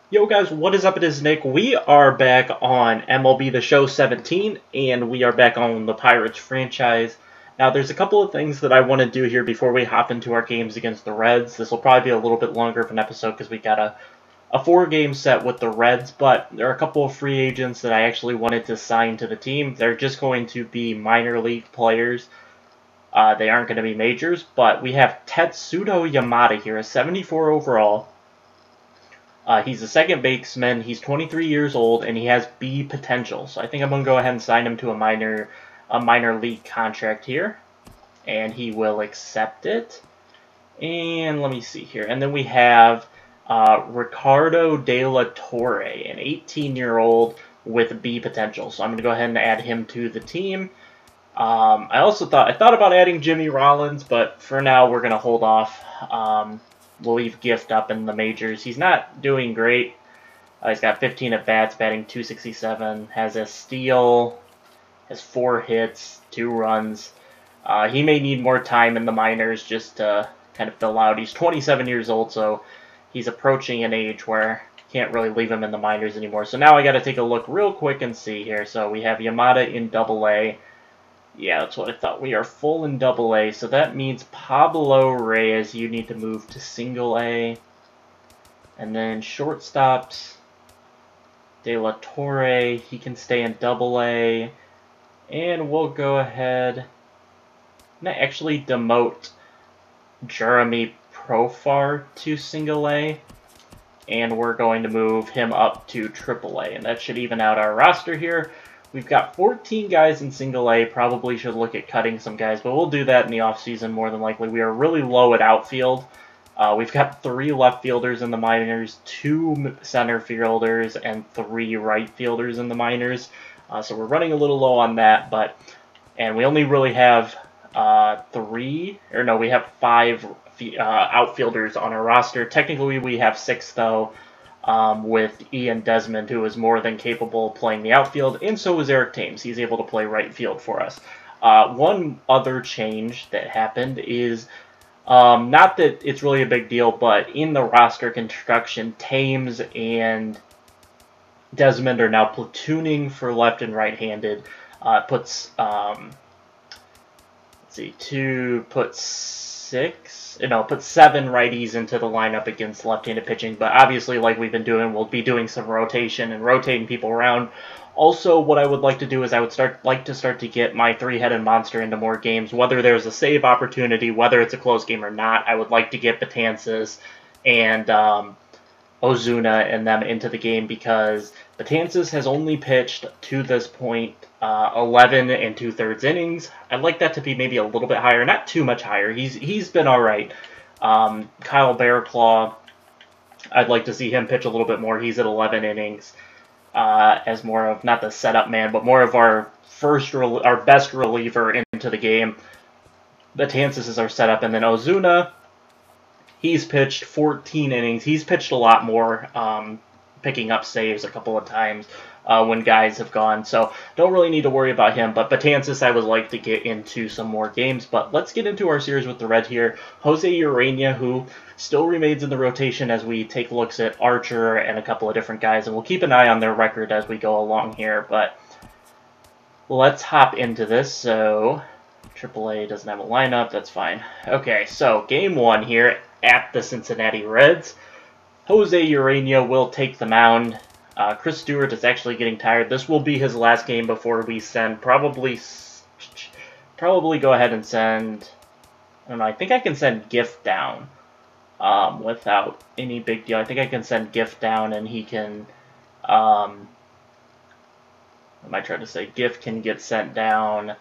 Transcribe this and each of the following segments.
Yo guys, what is up? It is Nick. We are back on MLB The Show 17, and we are back on the Pirates franchise. Now, there's a couple of things that I want to do here before we hop into our games against the Reds. This will probably be a little bit longer of an episode because we got a 4-game set with the Reds, but there are a couple of free agents that I actually wanted to sign to the team. They're just going to be minor league players. They aren't going to be majors, but we have Tetsuto Yamada here, a 74 overall. He's a second baseman. He's 23 years old, and he has B potential. So I think I'm going to go ahead and sign him to a minor league contract here, and he will accept it. And let me see here. And then we have Ricardo De La Torre, an 18-year-old with B potential. So I'm going to go ahead and add him to the team. I thought about adding Jimmy Rollins, but for now we're going to hold off. We'll leave Gift up in the majors. He's not doing great. He's got 15 at-bats, batting .267, has a steal, has 4 hits, 2 runs. He may need more time in the minors just to kind of fill out. He's 27 years old, so he's approaching an age where can't really leave him in the minors anymore. So now I got to take a look real quick and see here. So we have Yamada in Double-A. Yeah, that's what I thought. We are full in Double-A, so that means Pablo Reyes, you need to move to Single-A. And then shortstops, De La Torre, he can stay in Double-A. And we'll go ahead and actually demote Jeremy Profar to Single-A. And we're going to move him up to Triple-A, and that should even out our roster here. We've got 14 guys in Single-A, probably should look at cutting some guys, but we'll do that in the offseason more than likely. We are really low at outfield. We've got 3 left fielders in the minors, 2 center fielders, and 3 right fielders in the minors. So we're running a little low on that, and we only really have 5 outfielders on our roster. Technically, we have 6, though. With Ian Desmond, who is more than capable of playing the outfield, and so is Eric Thames. He's able to play right field for us. One other change that happened is, not that it's really a big deal, but in the roster construction, Thames and Desmond are now platooning for left and right-handed. Puts 7 righties into the lineup against left-handed pitching. But obviously, like we've been doing, we'll be doing some rotation and rotating people around. Also, what I would like to do is I would like to start to get my 3-headed monster into more games, whether there's a save opportunity, whether it's a close game or not. I would like to get Betances and Ozuna and them into the game because Betances has only pitched to this point 11 2/3 innings. I'd like that to be maybe a little bit higher, not too much higher. He's been all right. Kyle Bearclaw, I'd like to see him pitch a little bit more. He's at 11 innings as more of not the setup man, but more of our best reliever into the game. Betances is our setup, and then Ozuna. He's pitched 14 innings. He's pitched a lot more, picking up saves a couple of times when guys have gone. So don't really need to worry about him. But Betances, I would like to get into some more games. But let's get into our series with the Red here. Jose Urena, who still remains in the rotation as we take looks at Archer and a couple of different guys. And we'll keep an eye on their record as we go along here. But let's hop into this. So AAA doesn't have a lineup. That's fine. Okay, so game 1 here at the Cincinnati Reds. Jose Urena will take the mound. Chris Stewart is actually getting tired. This will be his last game before we send, probably go ahead and send, I don't know, I think I can send Gift down without any big deal. I think I can send Gift down and he can, what am I trying to say? Gift can get sent down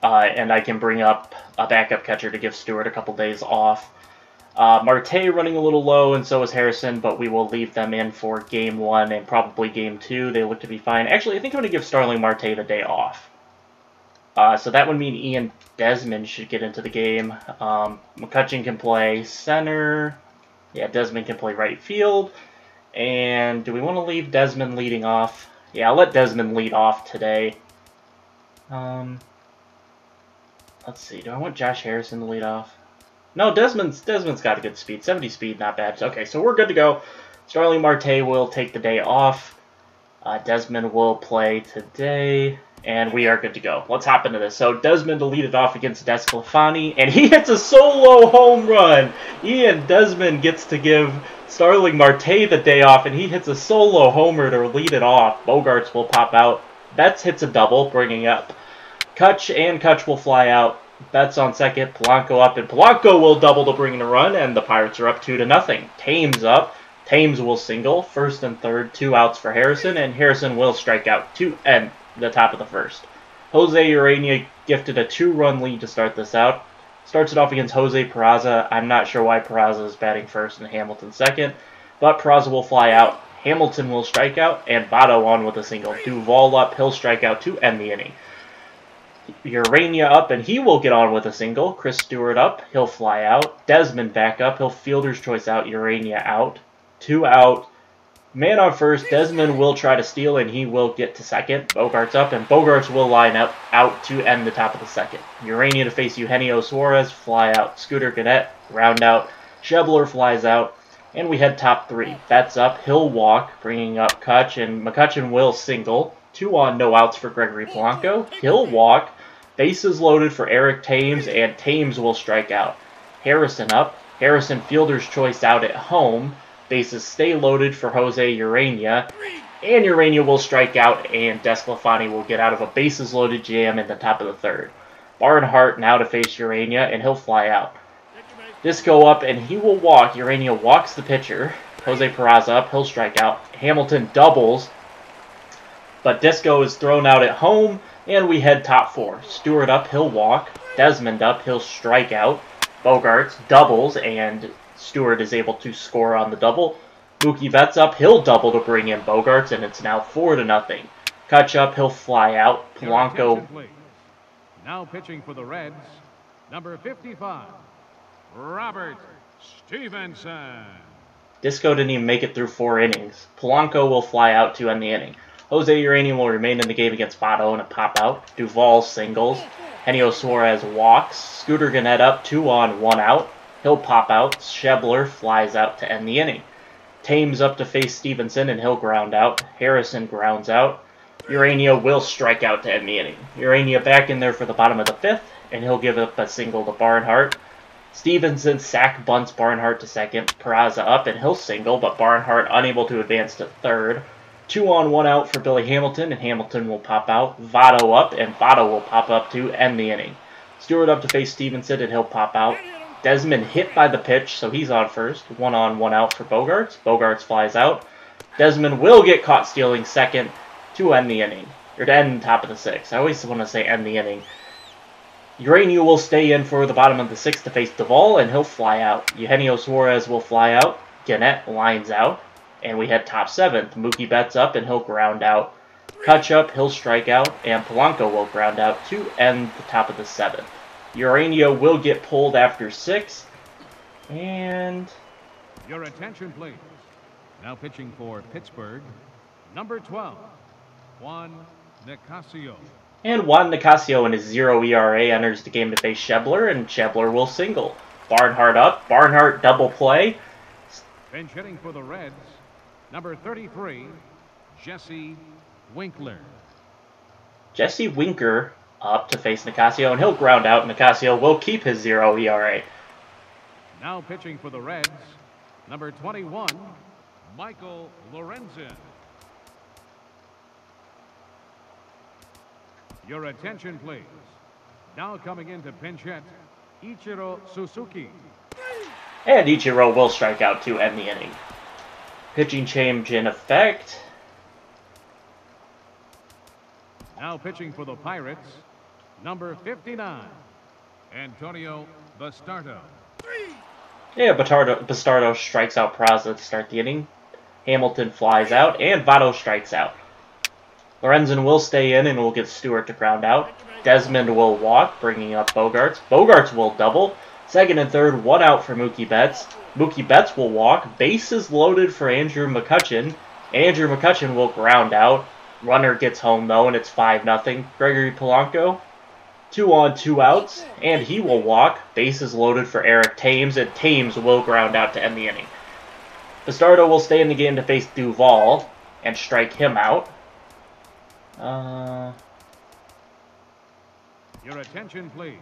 and I can bring up a backup catcher to give Stewart a couple days off. Marte running a little low, and so is Harrison, but we will leave them in for Game 1 and probably Game 2. They look to be fine. Actually, I think I'm going to give Starling Marte the day off. So that would mean Ian Desmond should get into the game. McCutcheon can play center. Yeah, Desmond can play right field. And do we want to leave Desmond leading off? Yeah, I'll let Desmond lead off today. Let's see. Do I want Josh Harrison to lead off? No, Desmond's got a good speed. 70 speed, not bad. Okay, so we're good to go. Starling Marte will take the day off. Desmond will play today. And we are good to go. Let's hop into this. So Desmond to lead it off against Desclafani, and he hits a solo home run. Ian Desmond gets to give Starling Marte the day off, and he hits a solo homer to lead it off. Bogarts will pop out. Betts hits a double, bringing up Kutch, and Kutch will fly out. Betts on second, Polanco up, and Polanco will double to bring in a run, and the Pirates are up 2-0. Thames up. Thames will single. First and third, 2 outs for Harrison, and Harrison will strike out to end the top of the first. Jose Urania gifted a 2-run lead to start this out. Starts it off against Jose Peraza. I'm not sure why Peraza is batting first and Hamilton second, but Peraza will fly out. Hamilton will strike out, and Votto on with a single. Duvall up, he'll strike out to end the inning. Urania up, and he will get on with a single. Chris Stewart up, he'll fly out. Desmond back up, he'll fielder's choice out. Urania out. 2 out. Man on first, Desmond will try to steal, and he will get to second. Bogarts up, and Bogarts will line up out to end the top of the second. Urania to face Eugenio Suarez, fly out. Scooter Gannett, round out. Shebler flies out, and we head top 3. Betts up, he'll walk, bringing up Kutch, and McCutchen will single. 2 on, no outs for Gregory Polanco. He'll walk. Bases loaded for Eric Thames, and Thames will strike out. Harrison up. Harrison fielder's choice out at home. Bases stay loaded for Jose Urania, and Urania will strike out, and Desclafani will get out of a bases loaded jam in the top of the third. Barnhart now to face Urania, and he'll fly out. Disco up, and he will walk. Urania walks the pitcher. Jose Peraza up, he'll strike out. Hamilton doubles, but Disco is thrown out at home, and we head top 4. Stewart up, he'll walk. Desmond up, he'll strike out. Bogarts doubles, and Stewart is able to score on the double. Mookie Betts up, he'll double to bring in Bogarts, and it's now 4-0. Kutch up, he'll fly out. Polanco. Now pitching for the Reds, number 55, Robert Stevenson. Disco didn't even make it through 4 innings. Polanco will fly out to end the inning. Jose Urania will remain in the game against Votto in a pop-out. Duvall singles. Henio Suarez walks. Scooter Gannett up, 2 on, 1 out. He'll pop out. Shebler flies out to end the inning. Thames up to face Stevenson, and he'll ground out. Harrison grounds out. Urania will strike out to end the inning. Urania back in there for the bottom of the 5th, and he'll give up a single to Barnhart. Stevenson sack bunts Barnhart to second. Peraza up, and he'll single, but Barnhart unable to advance to third. 2 on, 1 out for Billy Hamilton, and Hamilton will pop out. Votto up, and Votto will pop up to end the inning. Stewart up to face Stevenson, and he'll pop out. Desmond hit by the pitch, so he's on first. 1 on, 1 out for Bogarts. Bogarts flies out. Desmond will get caught stealing second to end the inning. Or to end top of the 6th. I always want to say end the inning. Urania will stay in for the bottom of the 6th to face Duvall, and he'll fly out. Eugenio Suarez will fly out. Gannett lines out. And we head top 7th. Mookie Betts up, and he'll ground out. Kutch up, he'll strike out. And Polanco will ground out to end the top of the 7th. Urania will get pulled after 6. And your attention, please. Now pitching for Pittsburgh, number 12, Juan Nicasio. And Juan Nicasio in his 0 ERA enters the game to face Shebler, and Shebler will single. Barnhart up. Barnhart double play. Bench hitting for the Reds, number 33, Jesse Winkler. Jesse Winker up to face Nicasio, and he'll ground out. Nicasio will keep his 0 ERA. Now pitching for the Reds, number 21, Michael Lorenzen. Your attention, please. Now coming in to pinch hit, Ichiro Suzuki. And Ichiro will strike out to end the inning. Pitching change in effect. Now pitching for the Pirates, number 59, Antonio Bastardo. Yeah, Bastardo strikes out Peraza to start the inning. Hamilton flies out, and Votto strikes out. Lorenzen will stay in and will get Stewart to ground out. Desmond will walk, bringing up Bogarts. Bogarts will double. Second and third, 1 out for Mookie Betts. Mookie Betts will walk. Bases loaded for Andrew McCutchen. Andrew McCutchen will ground out. Runner gets home, though, and it's 5-0. Gregory Polanco, 2 on, 2 outs, and he will walk. Bases loaded for Eric Thames, and Thames will ground out to end the inning. Bastardo will stay in the game to face Duvall and strike him out. Your attention, please.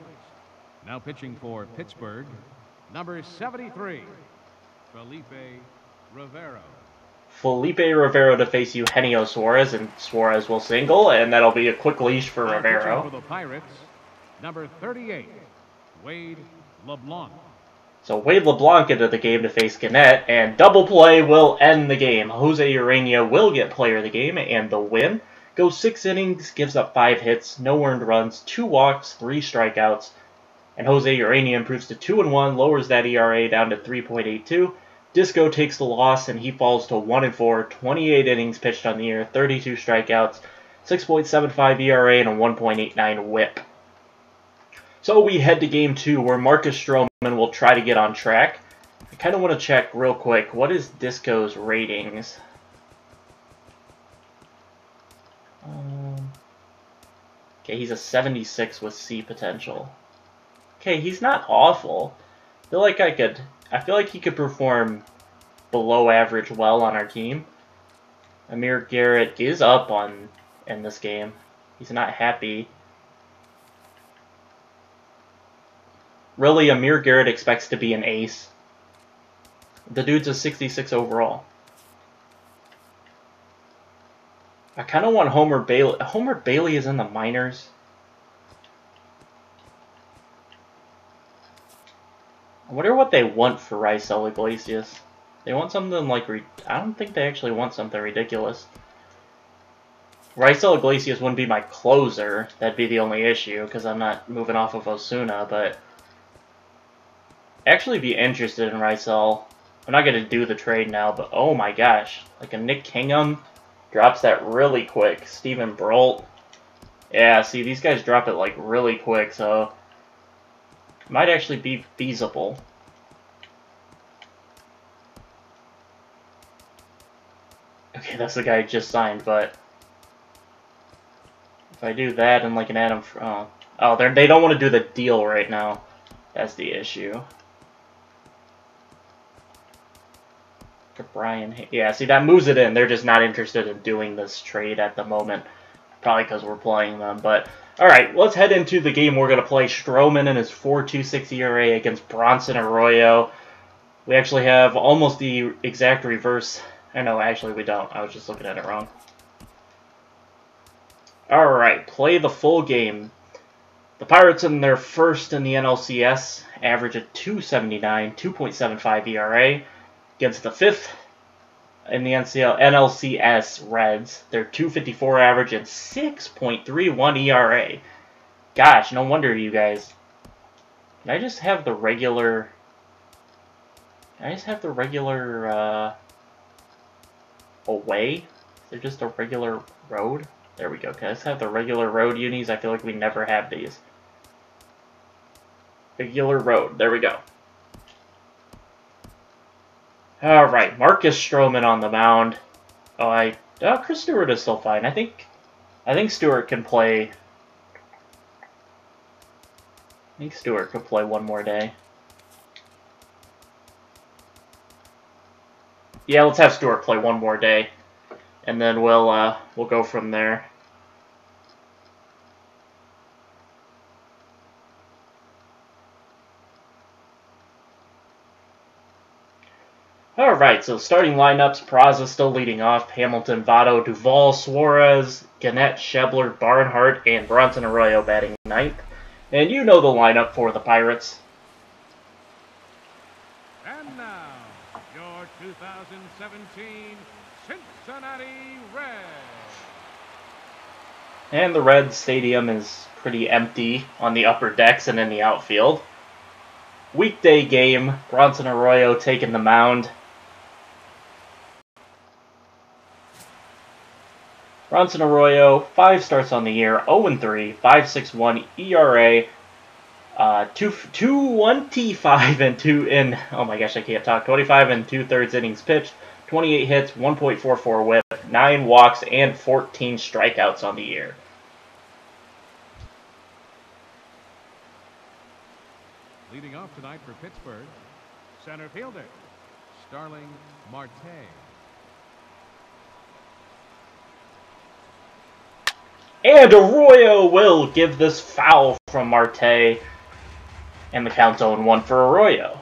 Now pitching for Pittsburgh, number 73, Felipe Rivero. Felipe Rivero to face Eugenio Suarez, and Suarez will single, and that'll be a quick leash for Now Rivero. pitching for the Pirates, number 38, Wade LeBlanc. So Wade LeBlanc into the game to face Gannett, and double play will end the game. Jose Urania will get player of the game and the win. Goes 6 innings, gives up 5 hits, no earned runs, 2 walks, 3 strikeouts. And Jose Urania improves to 2-1, lowers that ERA down to 3.82. Disco takes the loss, and he falls to 1-4, 28 innings pitched on the year, 32 strikeouts, 6.75 ERA, and a 1.89 WHIP. So we head to Game 2, where Marcus Stroman will try to get on track. I kind of want to check real quick, what is Disco's ratings? Okay, he's a 76 with C potential. Okay, he's not awful. I feel like he could perform below average well on our team. Amir Garrett is up in this game. He's not happy. Really, Amir Garrett expects to be an ace. The dude's a 66 overall. I kind of want Homer Bailey. Homer Bailey is in the minors. I wonder what they want for Raisel Iglesias. They want something like... I don't think they actually want something ridiculous. Raisel Iglesias wouldn't be my closer. That'd be the only issue, because I'm not moving off of Osuna, but... actually be interested in Raisel. I'm not going to do the trade now, but oh my gosh. Like a Nick Kingham drops that really quick. Steven Brolt. Yeah, see, these guys drop it like really quick, so... might actually be feasible. Okay, that's the guy I just signed, but... if I do that and like an Adam... oh, they don't want to do the deal right now. That's the issue. Brian... yeah, see, that moves it in. They're just not interested in doing this trade at the moment. Probably because we're playing them, but... alright, let's head into the game. We're going to play Stroman and his 4.26 ERA against Bronson Arroyo. We actually have almost the exact reverse. No, actually we don't. I was just looking at it wrong. Alright, play the full game. The Pirates in their first in the NLCS average a 2.79, 2.75 ERA. Against the fifth in the NLCS Reds, they're 2.54 average and 6.31 ERA. Gosh, no wonder you guys. Can I just have the regular... away? Is there just a regular road? There we go. Can I just have the regular road unis? I feel like we never have these. Regular road. There we go. Alright, Marcus Stroman on the mound. Chris Stewart is still fine. I think Stewart can play... I think Stewart could play one more day. Yeah, let's have Stewart play one more day. And then we'll go from there. Alright, so starting lineups, Peraza still leading off, Hamilton, Votto, Duvall, Suarez, Gannett, Schebler, Barnhart, and Bronson Arroyo batting ninth. And you know the lineup for the Pirates. And now, your 2017 Cincinnati Reds. And the Reds stadium is pretty empty on the upper decks and in the outfield. Weekday game, Bronson Arroyo taking the mound. Bronson Arroyo, 5 starts on the year, 0-3, 5.61 ERA, 25 and 2 in, oh my gosh, I can't talk, 25 and 2/3 innings pitched, 28 hits, 1.44 whip, 9 walks, and 14 strikeouts on the year. Leading off tonight for Pittsburgh, center fielder, Starling Marte. And Arroyo will give this foul from Marte. And the count's 0-1 for Arroyo.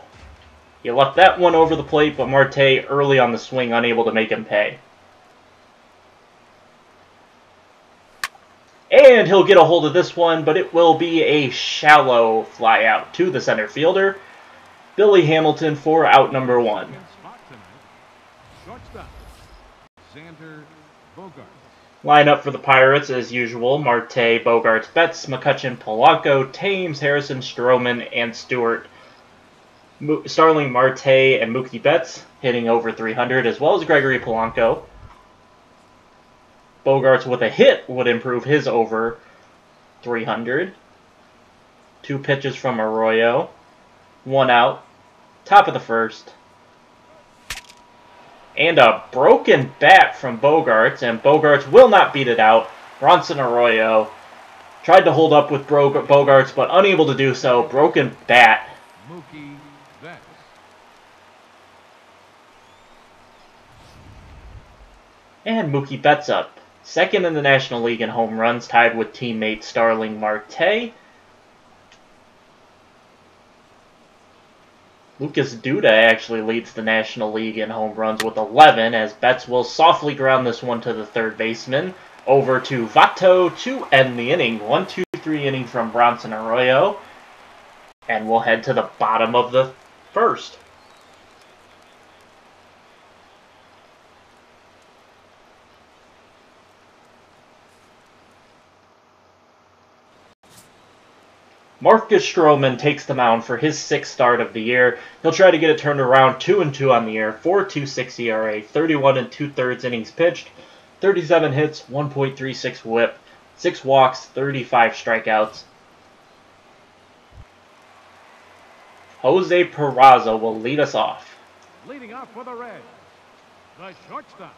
He left that one over the plate, but Marte early on the swing unable to make him pay. And he'll get a hold of this one, but it will be a shallow fly out to the center fielder. Billy Hamilton for out number 1. Shortstop, Xander Bogaerts. Line up for the Pirates as usual: Marte, Bogaerts, Betts, McCutchen, Polanco, Thames, Harrison, Stroman, and Stewart. Starling Marte and Mookie Betts hitting over 300, as well as Gregory Polanco. Bogaerts with a hit would improve his over 300. 2 pitches from Arroyo. 1 out. Top of the first. And a broken bat from Bogaerts, and Bogaerts will not beat it out. Bronson Arroyo tried to hold up with Bogaerts, but unable to do so. Broken bat. Mookie Betts. And Mookie Betts up. Second in the National League in home runs, tied with teammate Starling Marte. Lucas Duda actually leads the National League in home runs with 11, as Betts will softly ground this one to the third baseman. Over to Vato to end the inning. 1-2-3 inning from Bronson Arroyo. And we'll head to the bottom of the first. Marcus Stroman takes the mound for his 6th start of the year. He'll try to get it turned around. 2-2 on the year, 4.26 ERA, 31 2/3 innings pitched, 37 hits, 1.36 WHIP, 6 walks, 35 strikeouts. Jose Peraza will lead us off. Leading off for the Reds, the shortstop,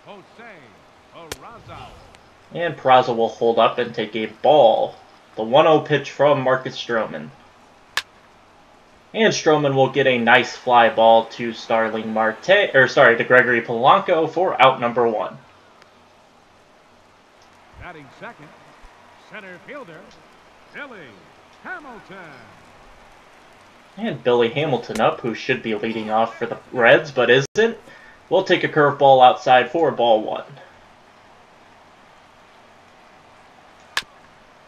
Jose Peraza. And Peraza will hold up and take a ball. The 1-0 pitch from Marcus Stroman. And Stroman will get a nice fly ball to to Gregory Polanco for out number 1. Batting second, center fielder, Billy Hamilton. And Billy Hamilton up, who should be leading off for the Reds, but isn't. We'll take a curveball outside for ball 1.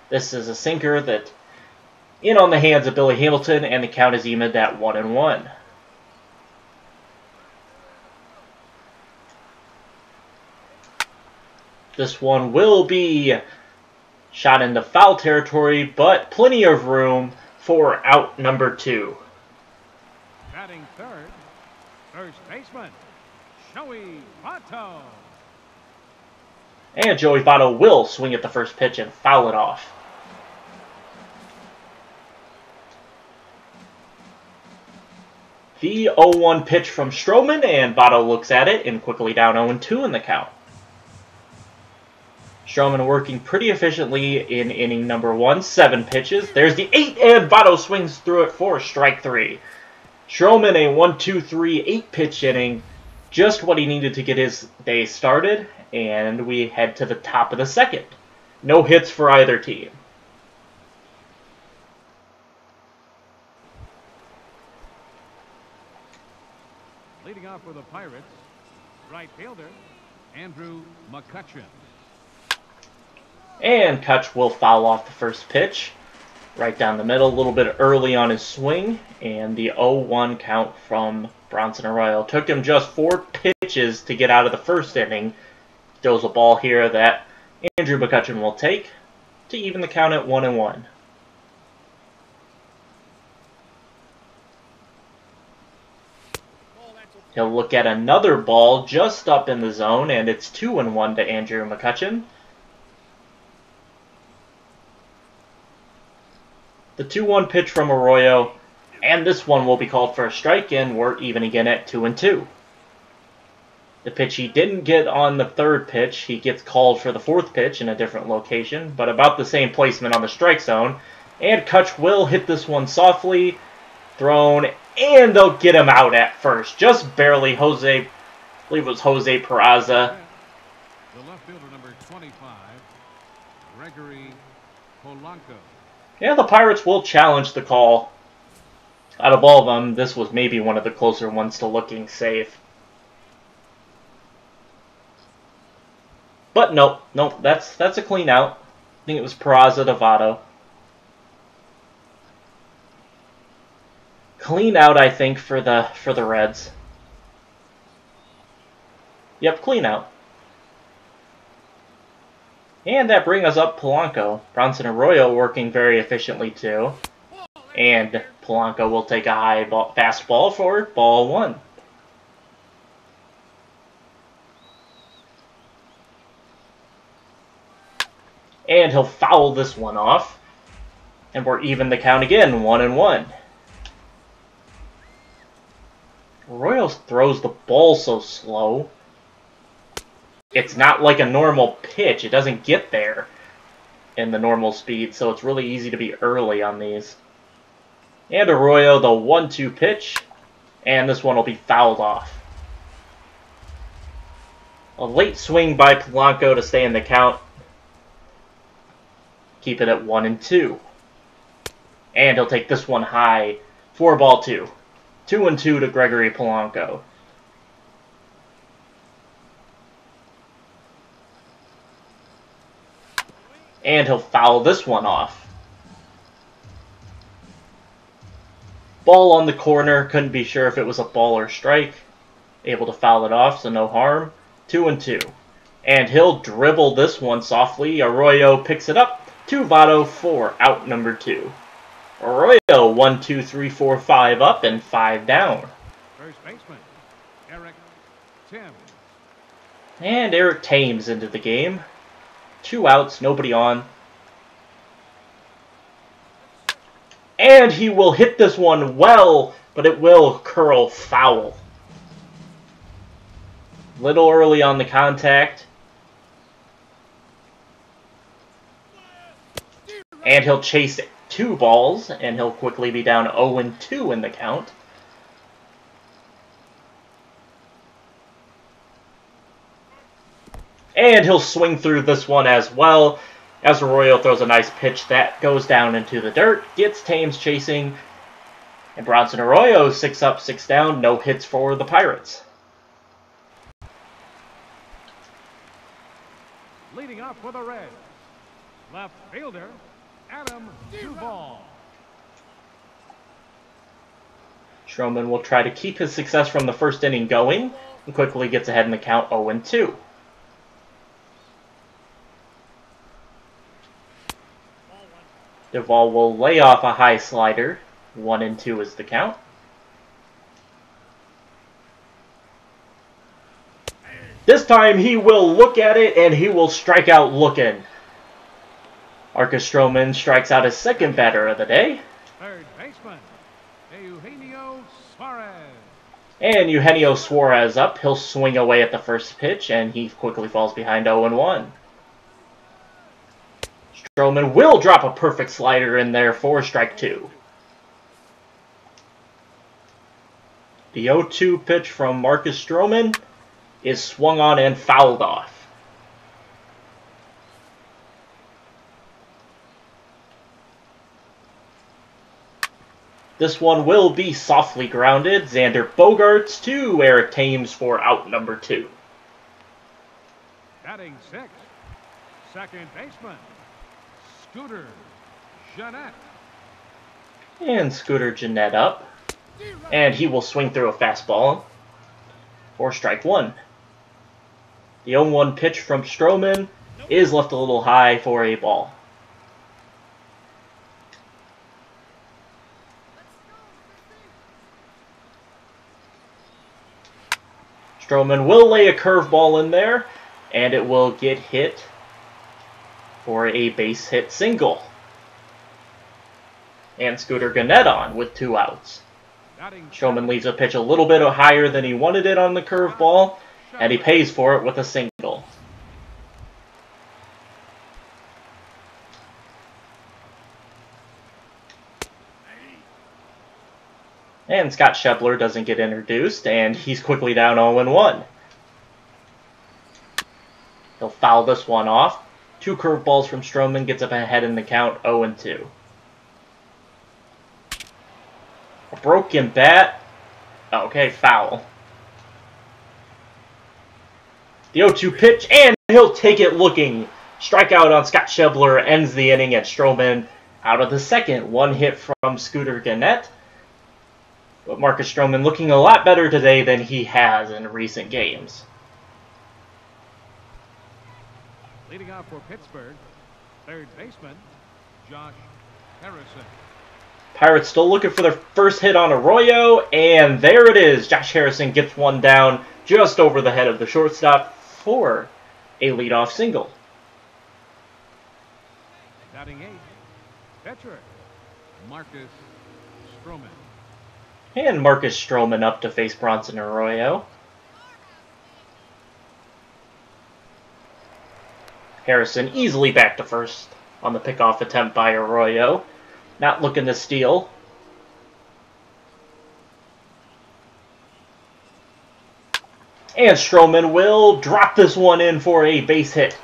This is a sinker that in on the hands of Billy Hamilton, and the count is evened at 1-1. This one will be shot into foul territory, but plenty of room for out number 2. Batting third, first baseman, Joey Votto. And Joey Votto will swing at the first pitch and foul it off. The 0-1 pitch from Stroman, and Votto looks at it and quickly down 0-2 in the count. Stroman working pretty efficiently in inning number 1, 7 pitches. There's the 8, and Votto swings through it for strike 3. Stroman a 1-2-3 8-pitch inning, just what he needed to get his day started, and we head to the top of the second. No hits for either team. Leading off for the Pirates, right fielder, Andrew McCutchen. And Kutch will foul off the first pitch. Right down the middle, a little bit early on his swing. And the 0-1 count from Bronson Arroyo. Took him just 4 pitches to get out of the first inning. Throws a ball here that Andrew McCutchen will take to even the count at 1-1. He'll look at another ball just up in the zone, and it's 2-1 to Andrew McCutchen. The 2-1 pitch from Arroyo, and this one will be called for a strike, and we're even again at 2-2. The pitch he didn't get on the third pitch, he gets called for the 4th pitch in a different location, but about the same placement on the strike zone. And Kutch will hit this one softly, thrown And they'll get him out at first. Just barely. I believe it was Jose Peraza. The left fielder, number 25, Gregory Polanco. Yeah, the Pirates will challenge the call. Out of all of them, this was maybe one of the closer ones to looking safe. But nope, that's a clean out. I think it was Peraza to Votto. Clean out, I think, for the Reds. Yep, clean out. And that brings us up Polanco. Bronson Arroyo working very efficiently too. And Polanco will take a high fastball for ball 1. And he'll foul this one off. And we're even the count again, 1-1. Arroyo throws the ball so slow. It's not like a normal pitch. It doesn't get there in the normal speed, so it's really easy to be early on these. And Arroyo, the 1-2 pitch, and this one will be fouled off. A late swing by Polanco to stay in the count. Keep it at 1-2. And he'll take this one high for ball 2. 2-2 to Gregory Polanco. And he'll foul this one off. Ball on the corner. Couldn't be sure if it was a ball or strike. Able to foul it off, so no harm. 2-2. And he'll dribble this one softly. Arroyo picks it up. To Votto for out number 2. Arroyo 1, 2, 3, 4, 5 up and 5 down. First baseman, Eric Thames. And Eric Thames into the game. 2 outs, nobody on. And he will hit this one well, but it will curl foul. Little early on the contact. And he'll chase 2 balls, and he'll quickly be down 0-2 in the count. And he'll swing through this one as well, as Arroyo throws a nice pitch that goes down into the dirt, gets Thames chasing, and Bronson Arroyo 6 up, 6 down, no hits for the Pirates. Leading off for the Reds, left fielder, Adam Duvall. Stroman will try to keep his success from the first inning going, and quickly gets ahead in the count 0-2. Duvall will lay off a high slider. 1-2 is the count. This time he will look at it and he will strike out looking. Marcus Stroman strikes out his second batter of the day. Third baseman, Eugenio Suarez. And Eugenio Suarez up. He'll swing away at the first pitch and he quickly falls behind 0-1. Stroman will drop a perfect slider in there for strike 2. The 0-2 pitch from Marcus Stroman is swung on and fouled off. This one will be softly grounded. Xander Bogaerts to Eric Thames for out number 2. Batting 6, second baseman, Scooter Gennett. And Scooter Gennett up. And he will swing through a fastball for strike 1. The 0-1 pitch from Stroman is left a little high for a ball. Stroman will lay a curveball in there, and it will get hit for a base hit single. And Scooter Gennett on with 2 outs. Stroman leaves a pitch a little bit higher than he wanted it on the curveball, and he pays for it with a single. And And Scott Schebler doesn't get introduced, and he's quickly down 0-1. He'll foul this one off. 2 curveballs from Stroman, gets up ahead in the count, 0-2. A broken bat. Okay, foul. The 0-2 pitch, and he'll take it looking. Strikeout on Scott Schebler ends the inning, and Stroman out of the second. 1 hit from Scooter Gannett. But Marcus Stroman looking a lot better today than he has in recent games. Leading off for Pittsburgh, third baseman, Josh Harrison. Pirates still looking for their first hit on Arroyo, and there it is. Josh Harrison gets one down just over the head of the shortstop for a leadoff single. Batting 8th, catcher, Marcus Stroman. And Marcus Stroman up to face Bronson Arroyo. Harrison easily back to first on the pickoff attempt by Arroyo. Not looking to steal. And Stroman will drop this one in for a base hit.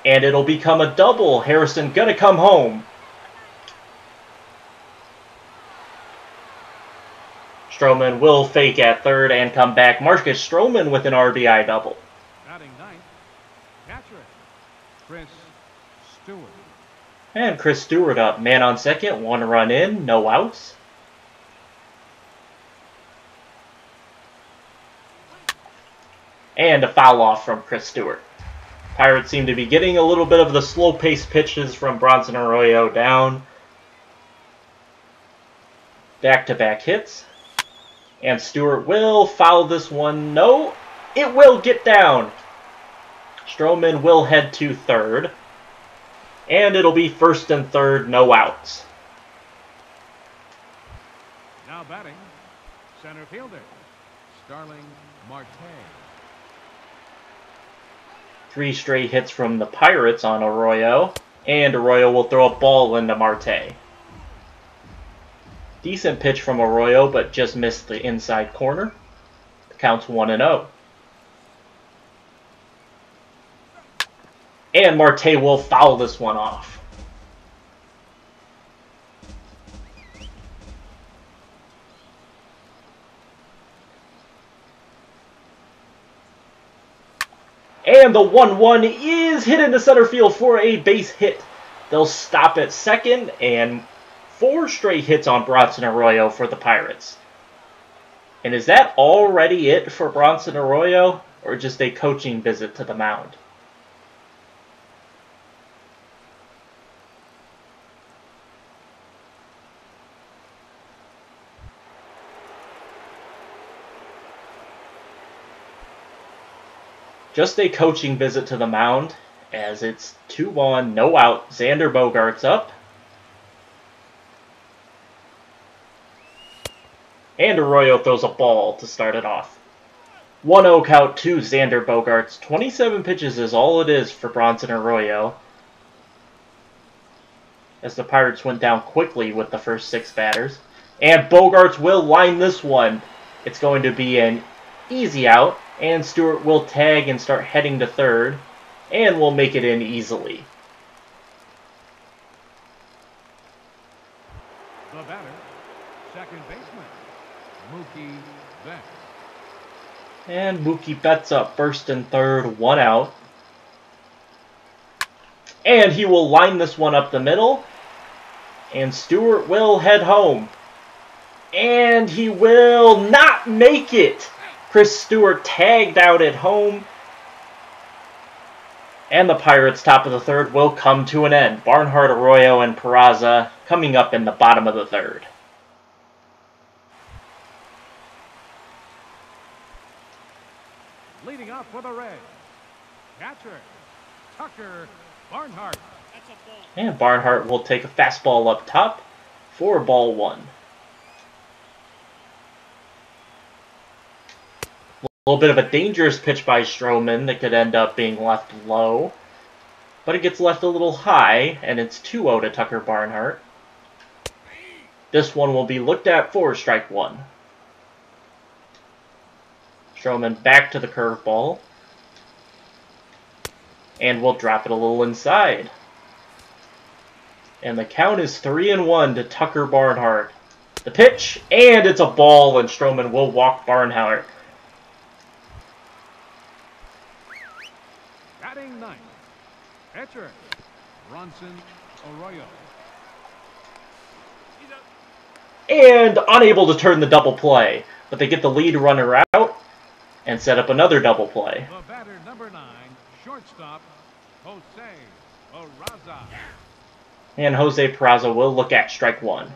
And it'll become a double. Harrison gonna come home. Stroman will fake at third and come back. Marcus Stroman with an RBI double. Batting 9th, catcher, Chris Stewart. And Chris Stewart up. Man on second, 1 run in, no outs. And a foul off from Chris Stewart. Pirates seem to be getting a little bit of the slow-paced pitches from Bronson Arroyo down. Back-to-back hits. And Stewart will foul this one. No, it will get down. Stroman will head to third. And it'll be first and third, no outs. Now batting, center fielder, Starling Marte. 3 straight hits from the Pirates on Arroyo. And Arroyo will throw a ball into Marte. Decent pitch from Arroyo, but just missed the inside corner. The count's 1-0. And Marte will foul this one off. And the 1-1 is hit into center field for a base hit. They'll stop at second, and 4 straight hits on Bronson Arroyo for the Pirates. And is that already it for Bronson Arroyo, or just a coaching visit to the mound? Just a coaching visit to the mound, as it's 2-1, no out. Xander Bogaerts up. And Arroyo throws a ball to start it off. 1-0 count to Xander Bogaerts. 27 pitches is all it is for Bronson Arroyo, as the Pirates went down quickly with the first 6 batters. And Bogaerts will line this one. It's going to be an easy out. And Stewart will tag and start heading to third, and will make it in easily. The batter, second baseman, Mookie Betts. And Mookie Betts up first and third, 1 out. And he will line this one up the middle, and Stewart will head home. And he will not make it. Chris Stewart tagged out at home. And the Pirates' top of the third will come to an end. Barnhart, Arroyo, and Peraza coming up in the bottom of the third. Leading off for the Reds, catcher, Tucker Barnhart. And Barnhart will take a fastball up top for ball 1. A little bit of a dangerous pitch by Stroman that could end up being left low. But it gets left a little high, and it's 2-0 to Tucker Barnhart. This one will be looked at for strike one. Stroman back to the curveball. And we'll drop it a little inside. And the count is 3-1 to Tucker Barnhart. The pitch, and it's a ball, and Stroman will walk Barnhart. Batting ninth, pitcher, Bronson Arroyo. And unable to turn the double play, but they get the lead runner out and set up another double play. The batter, number 9, shortstop, Jose Peraza. And Jose Peraza will look at strike one.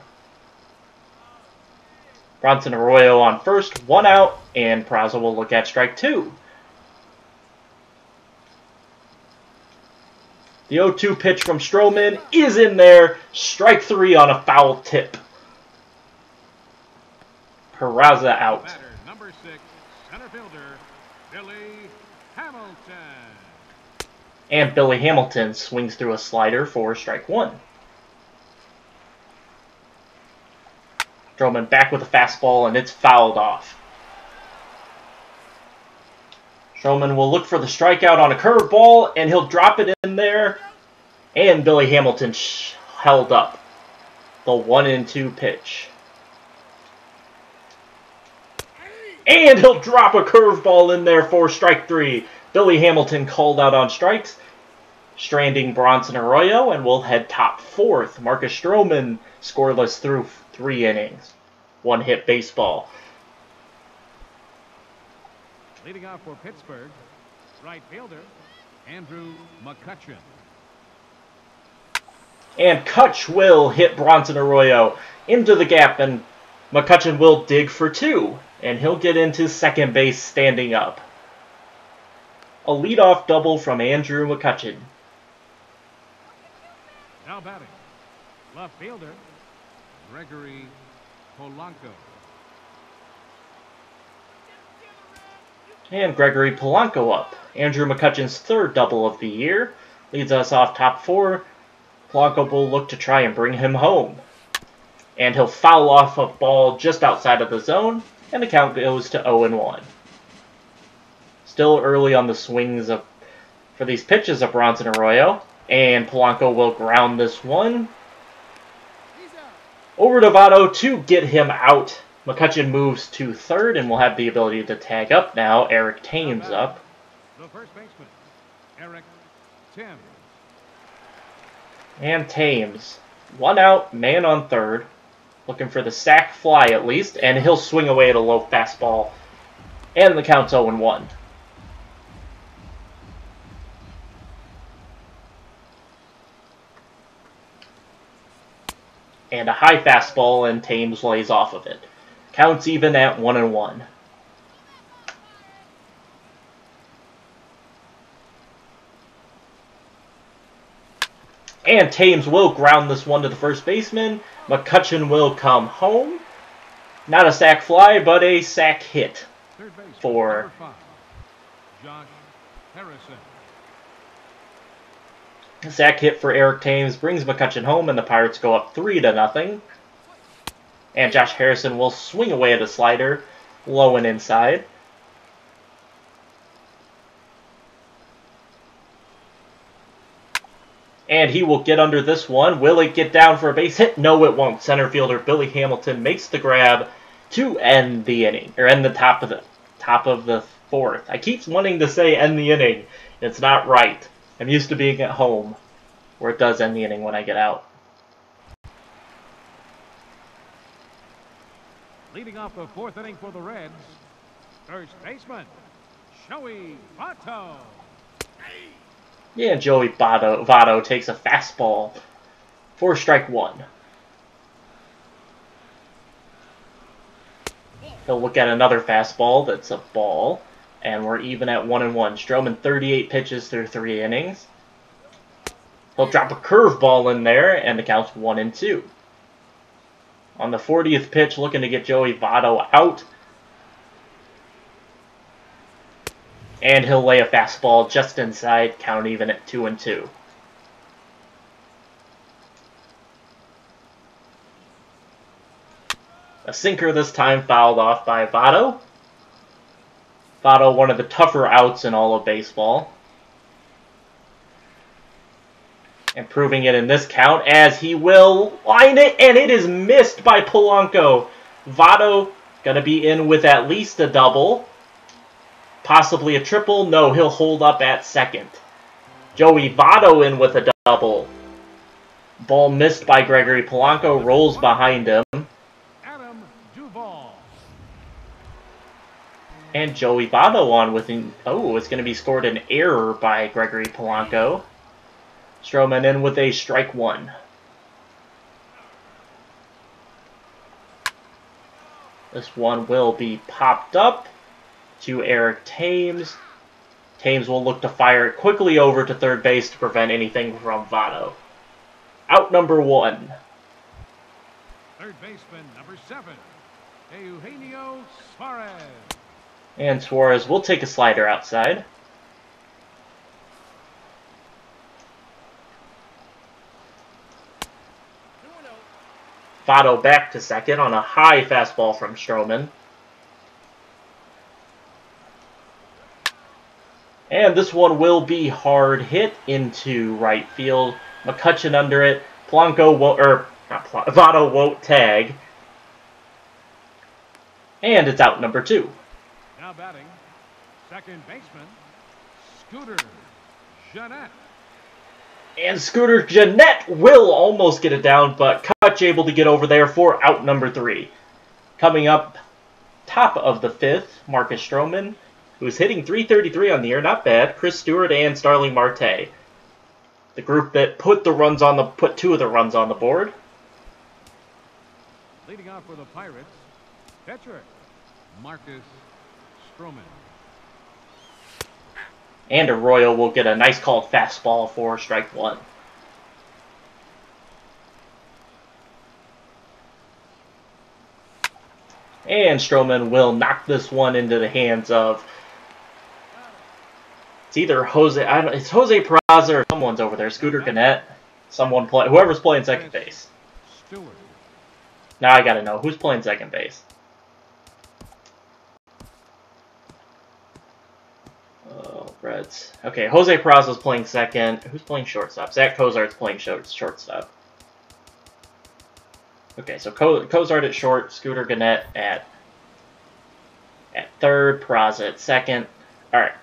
Bronson Arroyo on first, 1 out, and Peraza will look at strike two. The 0-2 pitch from Stroman is in there. Strike three on a foul tip. Peraza out. Batter, number 6, center fielder, Billy Hamilton. And Billy Hamilton swings through a slider for strike one. Stroman back with a fastball, and it's fouled off. Stroman will look for the strikeout on a curveball, and he'll drop it in there. And Billy Hamilton held up the 1-2 pitch. And he'll drop a curveball in there for strike three. Billy Hamilton called out on strikes, stranding Bronson Arroyo, and will head top fourth. Marcus Stroman scoreless through 3 innings. 1-hit baseball. Leading off for Pittsburgh, right fielder, Andrew McCutchen. And Kutch will hit Bronson Arroyo into the gap, and McCutchen will dig for 2. And he'll get into second base standing up. A leadoff double from Andrew McCutchen. Now batting, left fielder, Gregory Polanco. And Gregory Polanco up. Andrew McCutchen's 3rd double of the year. Leads us off top 4. Polanco will look to try and bring him home. And he'll foul off a ball just outside of the zone. And the count goes to 0-1. Still early on the swings for these pitches of Bronson Arroyo. And Polanco will ground this one over to Votto to get him out. McCutchen moves to 3rd and will have the ability to tag up now. Eric Thames up. The first baseman, Eric Thames. And Thames. 1 out, man on 3rd. Looking for the sac fly at least, and he'll swing away at a low fastball. And the count's 0-1. And a high fastball, and Thames lays off of it. Counts even at 1-1. And Thames will ground this one to the first baseman. McCutchen will come home. Not a sac fly, but a sac hit for Josh Harrison. a sac hit for Eric Thames brings McCutchen home, and the Pirates go up 3-0. And Josh Harrison will swing away at a slider, low and inside. And he will get under this one. Will it get down for a base hit? No, it won't. Center fielder Billy Hamilton makes the grab to end the inning, or end the top of the 4th. I keep wanting to say end the inning. It's not right. I'm used to being at home, where it does end the inning when I get out. Leading off the 4th inning for the Reds, first baseman, Joey Votto. Yeah, Joey Votto takes a fastball for strike one. He'll look at another fastball that's a ball, and we're even at 1-1. Stroman 38 pitches through 3 innings. He'll drop a curveball in there, and the count's 1-2. On the 40th pitch, looking to get Joey Votto out. And he'll lay a fastball just inside, count even at 2-2. A sinker this time, fouled off by Votto. Votto, one of the tougher outs in all of baseball. And proving it in this count as he will line it, and it is missed by Polanco. Votto going to be in with at least a double. Possibly a triple. No, he'll hold up at second. Joey Votto in with a double. Ball missed by Gregory Polanco, rolls behind him. And Joey Votto on with an... Oh, it's going to be scored an error by Gregory Polanco. Stroman in with a strike one. This one will be popped up to Eric Thames. Thames will look to fire it quickly over to third base to prevent anything from Votto. Out number one. Third baseman, number 7, Eugenio Suarez. And Suarez will take a slider outside. Votto back to second on a high fastball from Stroman. And this one will be hard hit into right field. McCutcheon under it. Votto won't tag. And it's out number 2. Now batting, second baseman, Scooter Gennett. And Scooter Gennett will almost get it down, but Kutch able to get over there for out number 3. Coming up, top of the 5th, Marcus Stroman, who's hitting .333 on the year, not bad. Chris Stewart and Starling Marte, the group that put 2 of the runs on the board. Leading off for the Pirates, pitcher Marcus Stroman. And Arroyo will get a nice called fastball for strike 1. And Stroman will knock this one into the hands of... It's either it's Jose Peraza or someone's over there. Scooter Gennett. Whoever's playing second base. Now I gotta know, who's playing second base? Reds. Okay, Jose Peraza's playing second. Who's playing shortstop? Zach Cozart's playing shortstop. Okay, so Cozart at short, Scooter Gennett at third, Peraza at second. Alright.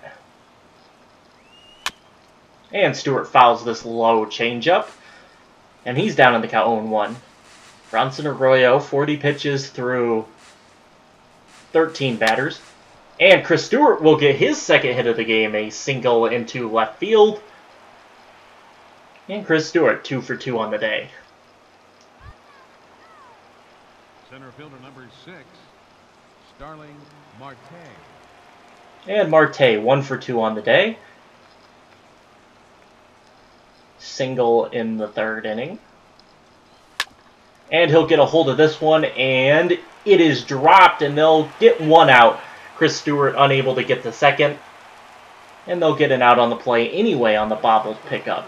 And Stewart fouls this low changeup. And he's down in the count 0-1. Bronson Arroyo, 40 pitches through 13 batters. And Chris Stewart will get his second hit of the game, a single into left field. And Chris Stewart, 2 for 2 on the day. Center fielder number 6, Starling Marte. And Marte, 1 for 2 on the day. Single in the 3rd inning. And he'll get a hold of this one, and it is dropped, and they'll get 1 out. Chris Stewart unable to get the second. And they'll get an out on the play anyway on the bobbled pickup.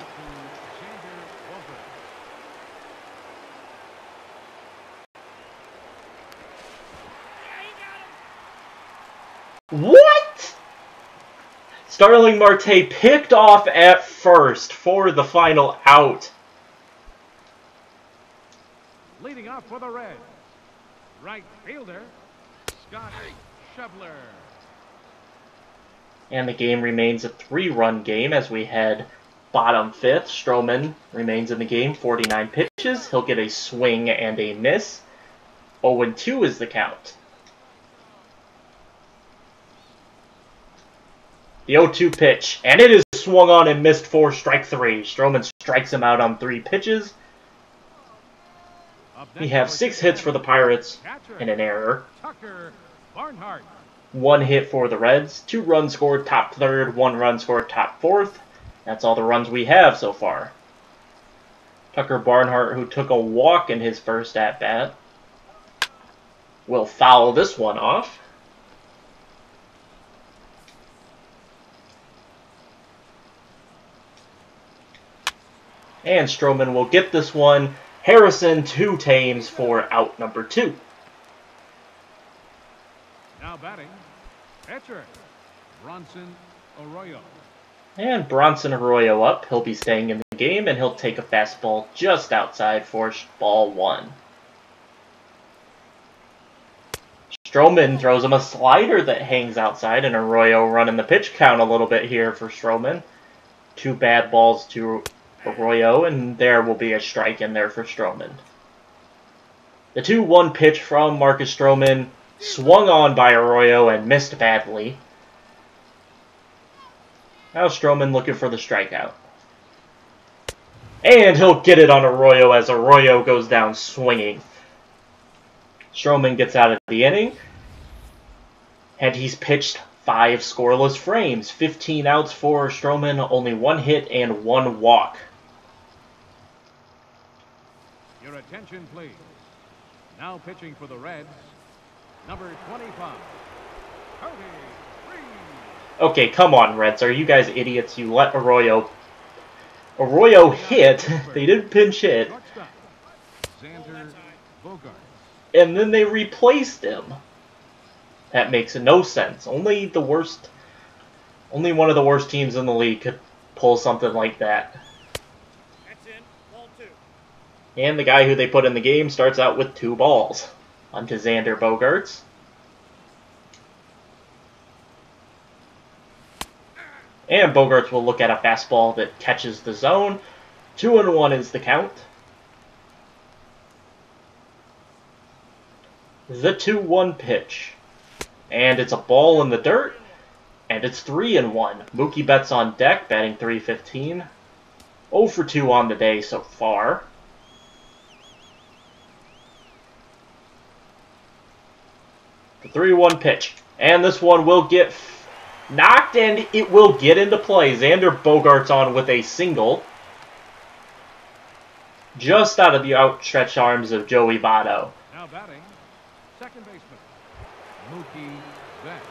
What? Starling Marte picked off at first for the final out. Leading off for the Reds, right fielder, Scott Schebler. And the game remains a 3-run game as we head bottom 5th. Stroman remains in the game, 49 pitches. He'll get a swing and a miss. 0-2 is the count. The 0-2 pitch, and it is swung on and missed for strike 3. Stroman strikes him out on 3 pitches. We have 6 hits for the Pirates and an error. 1 hit for the Reds. 2 runs scored top 3rd, 1 run scored top 4th. That's all the runs we have so far. Tucker Barnhart, who took a walk in his first at-bat, will foul this one off. And Stroman will get this one. Harrison to Thames for out number 2. Bronson Arroyo. And Bronson Arroyo up. He'll be staying in the game, and he'll take a fastball just outside for ball 1. Stroman throws him a slider that hangs outside, and Arroyo running the pitch count a little bit here for Stroman. 2 bad balls to Arroyo, and there will be a strike in there for Stroman. The 2-1 pitch from Marcus Stroman swung on by Arroyo and missed badly. Now Stroman looking for the strikeout. And he'll get it on Arroyo as Arroyo goes down swinging. Stroman gets out of the inning. And he's pitched 5 scoreless frames. 15 outs for Stroman, only 1 hit and 1 walk. Your attention, please. Now pitching for the Reds, number 25, Cody. Okay, come on, Reds. Are you guys idiots? You let Arroyo hit. They didn't pinch hit. And then they replaced him. That makes no sense. Only one of the worst teams in the league could pull something like that. And the guy who they put in the game starts out with 2 balls. On to Xander Bogaerts. And Bogaerts will look at a fastball that catches the zone. 2-1 is the count. The 2-1 pitch. And it's a ball in the dirt. And it's 3-1. Mookie Betts on deck, batting .315. 0 for 2 on the day so far. The 3-1 pitch. And this one will get knocked, and it will get into play. Xander Bogaerts on with a single. Just out of the outstretched arms of Joey Votto. Now batting, second baseman, Mookie Betts.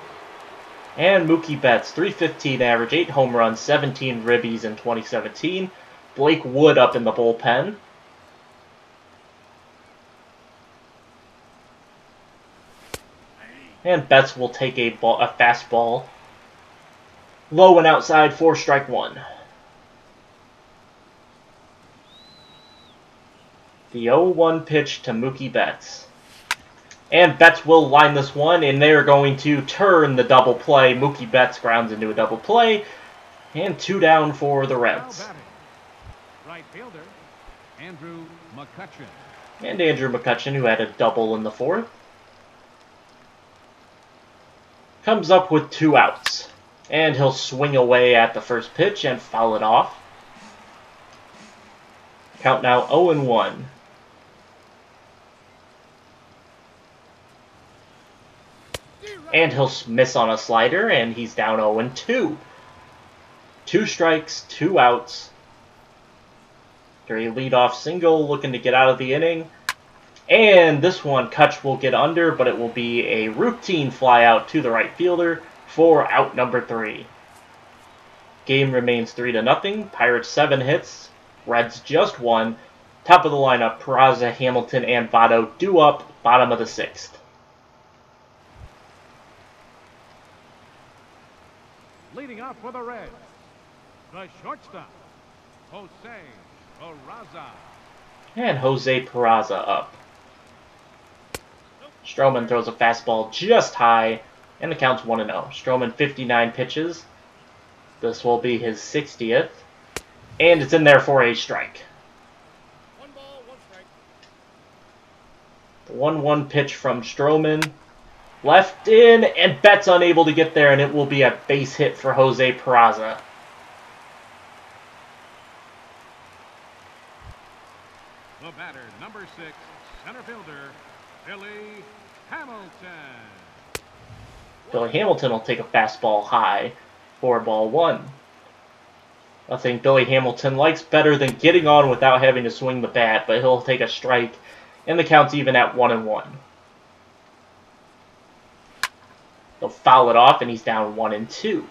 And Mookie Betts, .315 average, 8 home runs, 17 ribbies in 2017. Blake Wood up in the bullpen. And Betts will take a fastball. Low and outside for strike 1. The 0-1 pitch to Mookie Betts. And Betts will line this one, and they're going to turn the double play. Mookie Betts grounds into a double play. And 2 down for the Reds. Right fielder, Andrew McCutchen. And Andrew McCutchen, who had a double in the 4th. Comes up with 2 outs. And he'll swing away at the first pitch and foul it off. Count now 0-1. And he'll miss on a slider, and he's down 0-2. 2 strikes, 2 outs. After a leadoff single, looking to get out of the inning. And this one, Kutch will get under, but it will be a routine fly out to the right fielder for out number 3. Game remains 3-0. Pirates 7 hits. Reds just 1. Top of the lineup, Peraza, Hamilton, and Votto due up, bottom of the 6th. Leading off for the Reds, the shortstop, Jose Peraza. And Jose Peraza up. Stroman throws a fastball just high, and the count's 1-0. Stroman 59 pitches. This will be his 60th. And it's in there for a strike. 1 ball, 1 strike. The 1-1 pitch from Stroman. Left in, and Betts unable to get there, and it will be a base hit for Jose Peraza. The batter, number 6, center fielder, Billy Hamilton. Billy Hamilton will take a fastball high for ball 1. Nothing Billy Hamilton likes better than getting on without having to swing the bat, but he'll take a strike, and the count's even at 1-1. They'll foul it off, and he's down 1-2.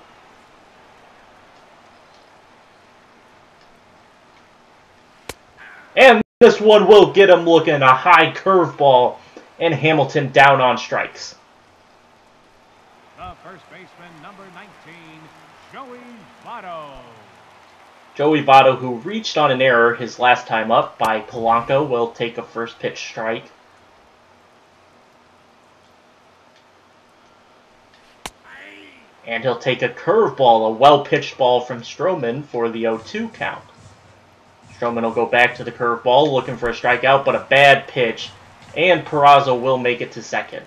And this one will get him looking, a high curveball, and Hamilton down on strikes. The first baseman, number 19, Joey Votto. Joey Votto, who reached on an error his last time up by Polanco, will take a first pitch strike. And he'll take a curveball, a well-pitched ball from Stroman for the 0-2 count. Stroman will go back to the curveball, looking for a strikeout, but a bad pitch, and Peraza will make it to second.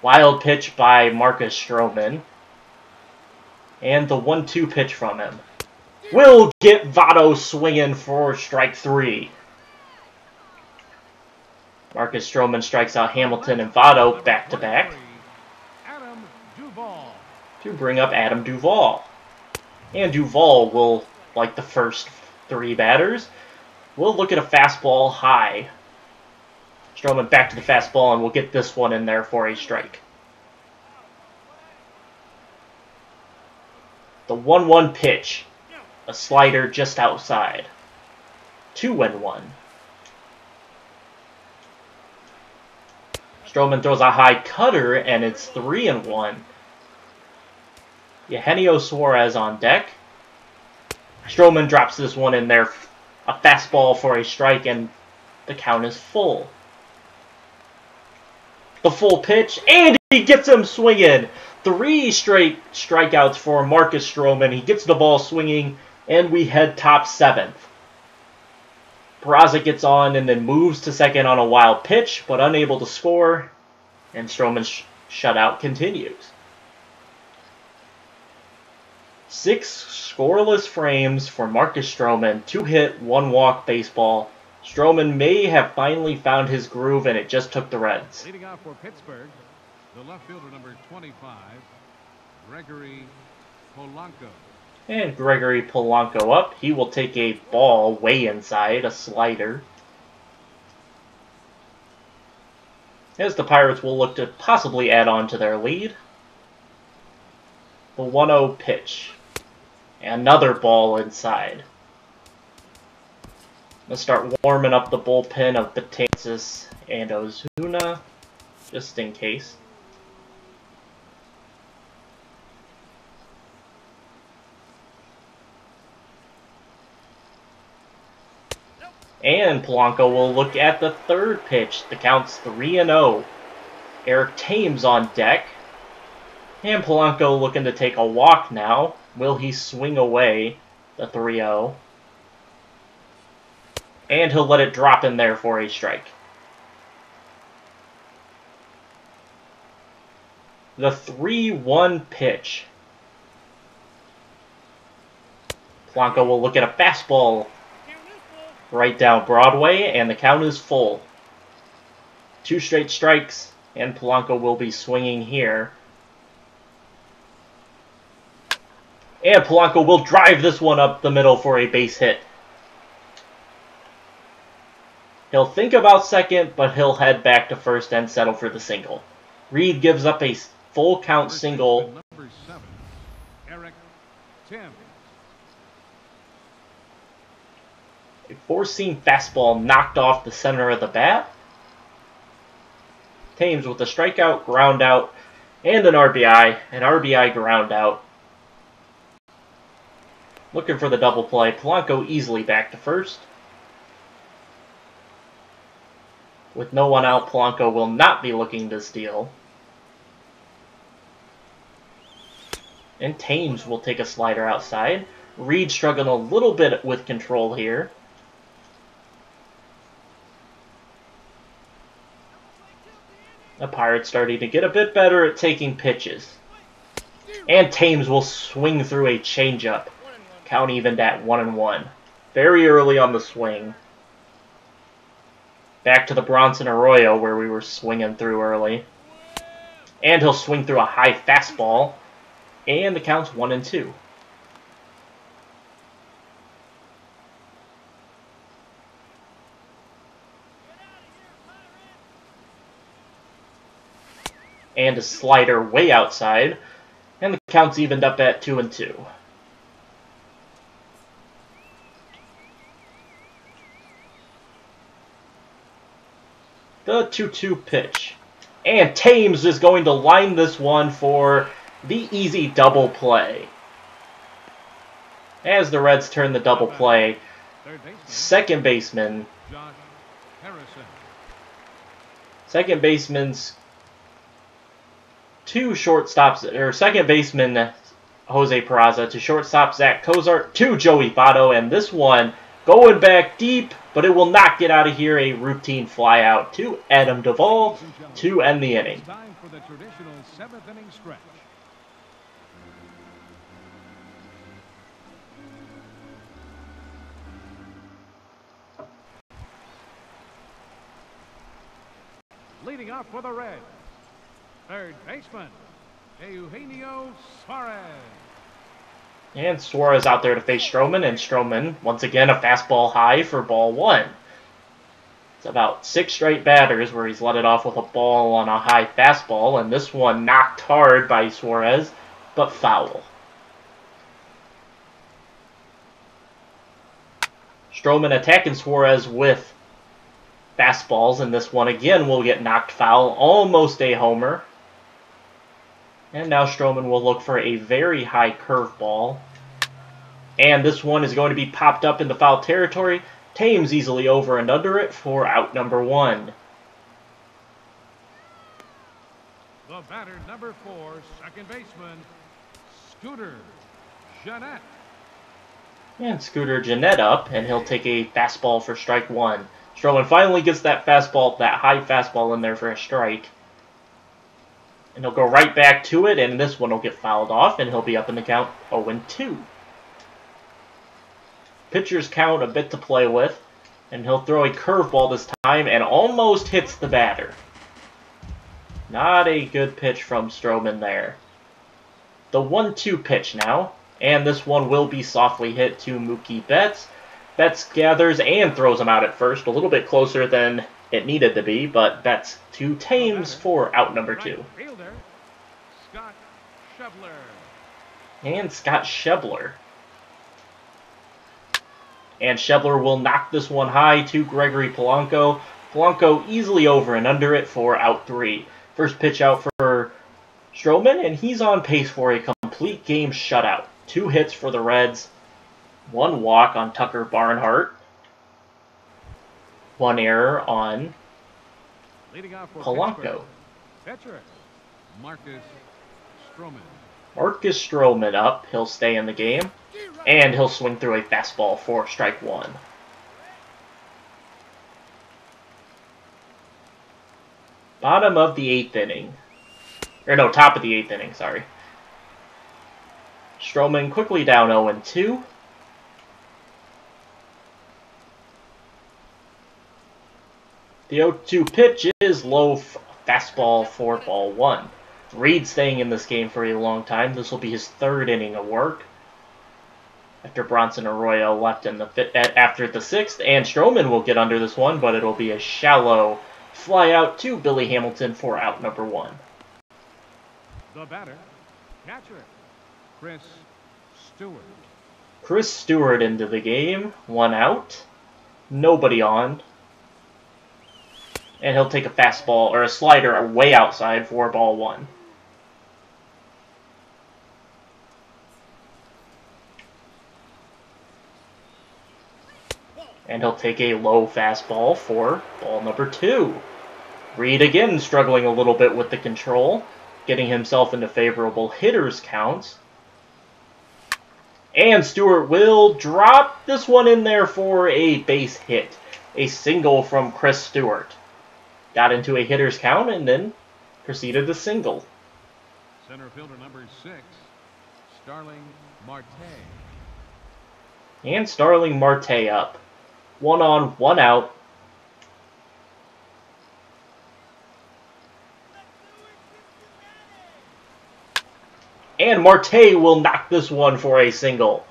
Wild pitch by Marcus Stroman. And the 1-2 pitch from him will get Votto swinging for strike 3. Marcus Stroman strikes out Hamilton and Votto back-to-back to bring up Adam Duvall. And Duvall will, like the first 3 batters, will look at a fastball high. Stroman back to the fastball, and we'll get this one in there for a strike. The 1-1 pitch, a slider just outside. 2-1. Stroman throws a high cutter, and it's 3-1. Eugenio Suarez on deck. Stroman drops this one in there, a fastball for a strike, and the count is full. The full pitch, and he gets him swinging. 3 straight strikeouts for Marcus Stroman. He gets the ball swinging, and we head top 7th. Peraza gets on and then moves to second on a wild pitch, but unable to score, and Stroman's shutout continues. 6 scoreless frames for Marcus Stroman, 2-hit, 1-walk baseball. Stroman may have finally found his groove, and it just took the Reds. Leading off for Pittsburgh, the left fielder, number 25, Gregory Polanco. And Gregory Polanco up. He will take a ball way inside, a slider. As the Pirates will look to possibly add on to their lead. The 1-0 pitch. Another ball inside. Let's start warming up the bullpen of Betances and Ozuna, just in case. And Polanco will look at the 3rd pitch. The count's 3-0. Eric Thames on deck. And Polanco looking to take a walk now. Will he swing away the 3-0? And he'll let it drop in there for a strike. The 3-1 pitch. Polanco will look at a fastball right down Broadway, and the count is full. 2 straight strikes, and Polanco will be swinging here. And Polanco will drive this one up the middle for a base hit. He'll think about second, but he'll head back to first and settle for the single. Reed gives up a full count single. Number 7, Eric Thames. A 4-seam fastball knocked off the center of the bat. Thames with a strikeout, ground out, and an RBI ground out. Looking for the double play. Polanco easily back to first. With no one out, Polanco will not be looking to steal. And Thames will take a slider outside. Reed struggling a little bit with control here. The Pirates starting to get a bit better at taking pitches. And Thames will swing through a changeup. Count evened at 1-1. Very early on the swing. Back to the Bronson Arroyo where we were swinging through early. And he'll swing through a high fastball. And the count's 1-2. And a slider way outside. And the count's evened up at 2-2. The 2-2 pitch. And Thames is going to line this one for the easy double play. As the Reds turn the double play, second baseman's two shortstops, or second baseman Jose Peraza to shortstop Zach Cozart to Joey Votto, and this one going back deep, but it will not get out of here. A routine flyout to Adam Duvall to end the inning. Time for the traditional 7th inning stretch. Leading off for the Reds, third baseman, Eugenio Suarez. And Suarez out there to face Stroman, and Stroman, once again, a fastball high for ball one. It's about 6 straight batters where he's let it off with a ball on a high fastball, and this one knocked hard by Suarez, but foul. Stroman attacking Suarez with fastballs, and this one again will get knocked foul, almost a homer. And now Stroman will look for a very high curveball. And this one is going to be popped up into foul territory. Thames easily over and under it for out number 1. The batter, number 4, second baseman, Scooter Gennett. And Scooter Gennett up, and he'll take a fastball for strike 1. Stroman finally gets that fastball, that high fastball in there for a strike. And he'll go right back to it, and this one will get fouled off, and he'll be up in the count 0-2. Pitcher's count a bit to play with, and he'll throw a curveball this time, and almost hits the batter. Not a good pitch from Stroman there. The 1-2 pitch now, and this one will be softly hit to Mookie Betts. Betts gathers and throws him out at first, a little bit closer than it needed to be, but Betts to Thames for out number 2. Fielder, Scott Schebler. And Scott Schebler. And Schebler will knock this one high to Gregory Polanco. Polanco easily over and under it for out 3. First pitch out for Stroman, and he's on pace for a complete game shutout. 2 hits for the Reds, 1 walk on Tucker Barnhart, 1 error on Polanco. Pitcher, Marcus Stroman. Marcus Stroman up. He'll stay in the game, and he'll swing through a fastball for strike 1. Bottom of the 8th inning. Or no, top of the 8th inning, sorry. Stroman quickly down 0-2. The 0-2 pitch is low fastball for ball 1. Reed staying in this game for a long time. This will be his 3rd inning of work. After Bronson Arroyo left in after the 6th, and Stroman will get under this one, but it'll be a shallow fly out to Billy Hamilton for out number 1. The batter, catcher, Chris Stewart. Chris Stewart into the game. 1 out. Nobody on. And he'll take a fastball, or a slider, way outside for ball 1. And he'll take a low fastball for ball number 2. Reed again struggling a little bit with the control, getting himself into favorable hitters counts. And Stewart will drop this one in there for a base hit. A single from Chris Stewart. Got into a hitter's count and then proceeded to single. Center fielder number 6, Starling Marte. And Starling Marte up. 1 on, 1 out. And Marte will knock this one for a single.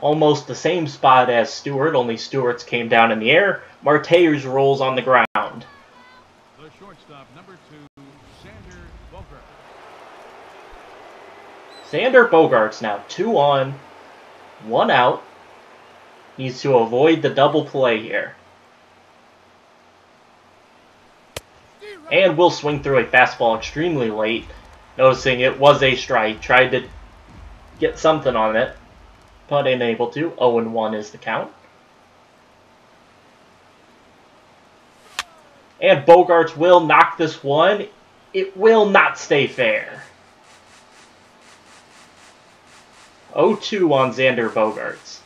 Almost the same spot as Stewart, only Stewart's came down in the air. Marte's rolls on the ground. The shortstop, number 2, Sander Bogart. Sander Bogart's now 2 on, 1 out. Needs to avoid the double play here. And will swing through a fastball extremely late, noticing it was a strike. Tried to get something on it, but unable to. 0-1 is the count. And Bogaerts will knock this one. It will not stay fair. 0-2 on Xander Bogaerts.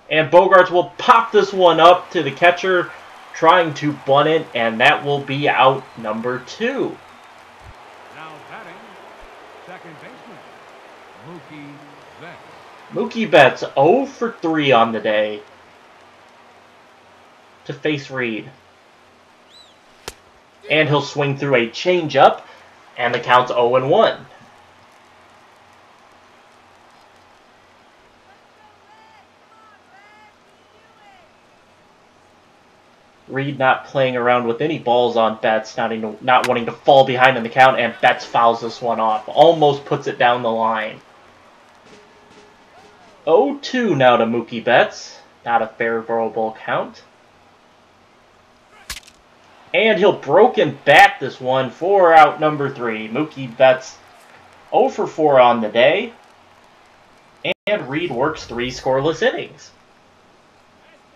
And Bogaerts will pop this one up to the catcher, trying to bunt it, and that will be out number 2. Now batting, second baseman, Mookie Betts. Mookie Betts 0 for 3 on the day to face Reed. And he'll swing through a changeup, and the count's 0-1. Reed not playing around with any balls on Betts, not wanting to fall behind in the count, and Betts fouls this one off. Almost puts it down the line. 0-2 now to Mookie Betts. Not a favorable count. And he'll broken bat this one for out number 3. Mookie Betts 0 for 4 on the day. And Reed works 3 scoreless innings.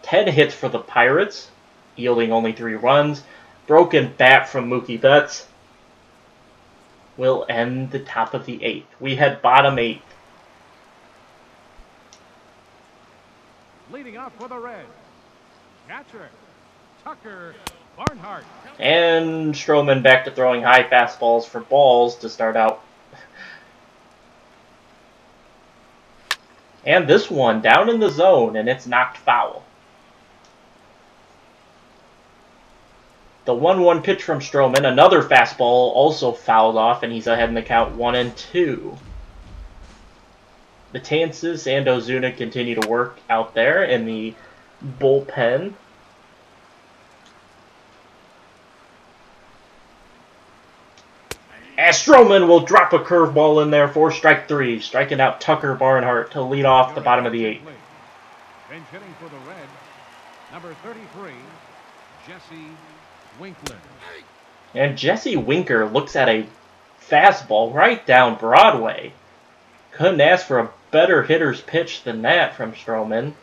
10 hits for the Pirates, yielding only 3 runs. Broken bat from Mookie Betts will end the top of the 8th. We head bottom 8th. Leading off for the Reds, catcher, Tucker Barnhart. And Stroman back to throwing high fastballs for balls to start out. And this one down in the zone, and it's knocked foul. The 1-1 pitch from Stroman, another fastball also fouled off, and he's ahead in the count 1-2. Betances and Ozuna continue to work out there in the bullpen. As Stroman will drop a curveball in there for strike 3, striking out Tucker Barnhart to lead off the bottom of the 8th. Bench hitting for the Reds, number 33, Jesse Winkler. And Jesse Winker looks at a fastball right down Broadway. Couldn't ask for a better hitter's pitch than that from Stroman.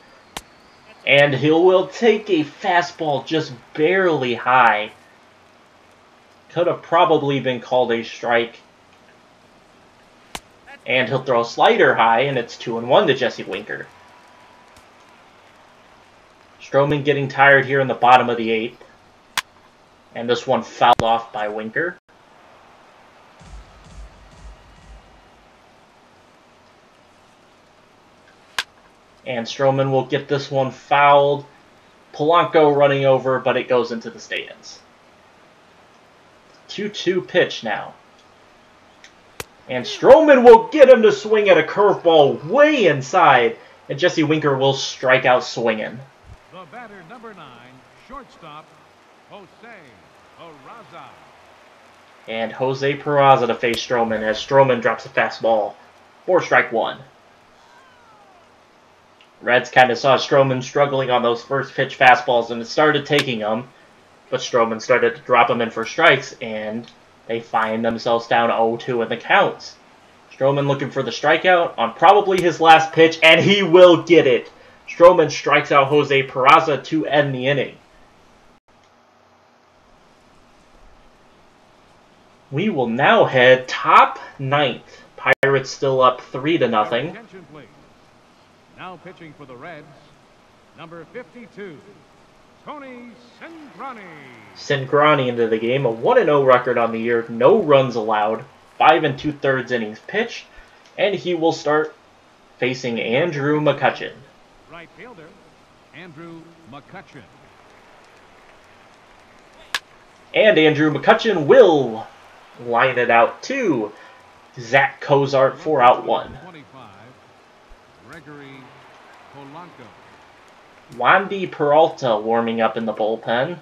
And he will take a fastball just barely high. Could have probably been called a strike. And he'll throw a slider high, and it's 2-1 to Jesse Winker. Stroman getting tired here in the bottom of the 8th. And this one fouled off by Winker. And Stroman will get this one fouled. Polanco running over, but it goes into the stands. 2-2 pitch now. And Stroman will get him to swing at a curveball way inside. And Jesse Winker will strike out swinging. The batter, number 9, shortstop, Jose Peraza. And Jose Peraza to face Stroman as Stroman drops a fastball for strike 1. Reds kind of saw Stroman struggling on those first pitch fastballs and it started taking them. But Stroman started to drop them in for strikes, and they find themselves down 0-2 in the counts. Stroman looking for the strikeout on probably his last pitch, and he will get it. Stroman strikes out Jose Peraza to end the inning. We will now head top 9th. Pirates still up 3-0. Attention, please. Now pitching for the Reds, number 52. Tony Cingrani. Cingrani into the game, a 1-0 record on the year, no runs allowed, 5 2/3 innings pitched, and he will start facing Andrew McCutchen. Right fielder, Andrew McCutchen. And Andrew McCutchen will line it out to Zach Cozart for out 1. 25, Gregory Polanco. Wandy Peralta warming up in the bullpen.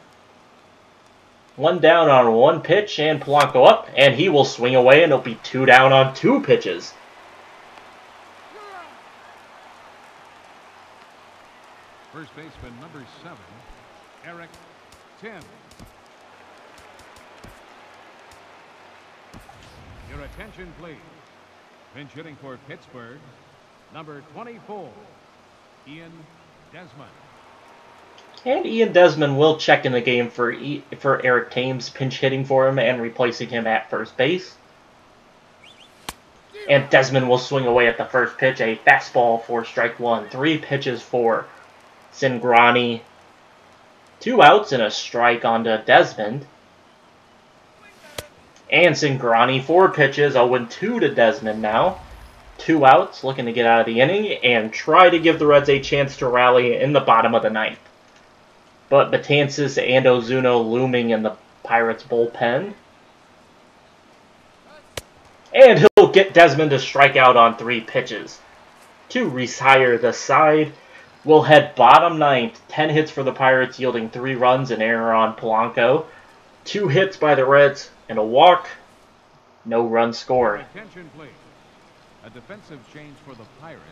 1 down on 1 pitch, and Polanco up, and he will swing away, and it'll be 2 down on 2 pitches. First baseman, number 7, Eric, 10. Your attention, please. Pinch hitting for Pittsburgh, number 24, Ian Desmond. And Ian Desmond will check in the game for Eric Thames, pinch hitting for him and replacing him at first base. And Desmond will swing away at the first pitch, a fastball for strike one. 3 pitches for Cingrani. 2 outs and a strike onto Desmond. And Cingrani, 4 pitches, 0-2 to Desmond now. 2 outs, looking to get out of the inning and try to give the Reds a chance to rally in the bottom of the ninth. But Betances and Ozuna looming in the Pirates bullpen. And he'll get Desmond to strike out on 3 pitches. To retire the side, we'll head bottom ninth. 10 hits for the Pirates, yielding 3 runs, an error on Polanco. 2 hits by the Reds and a walk. No run scored. Attention, please. A defensive change for the Pirates.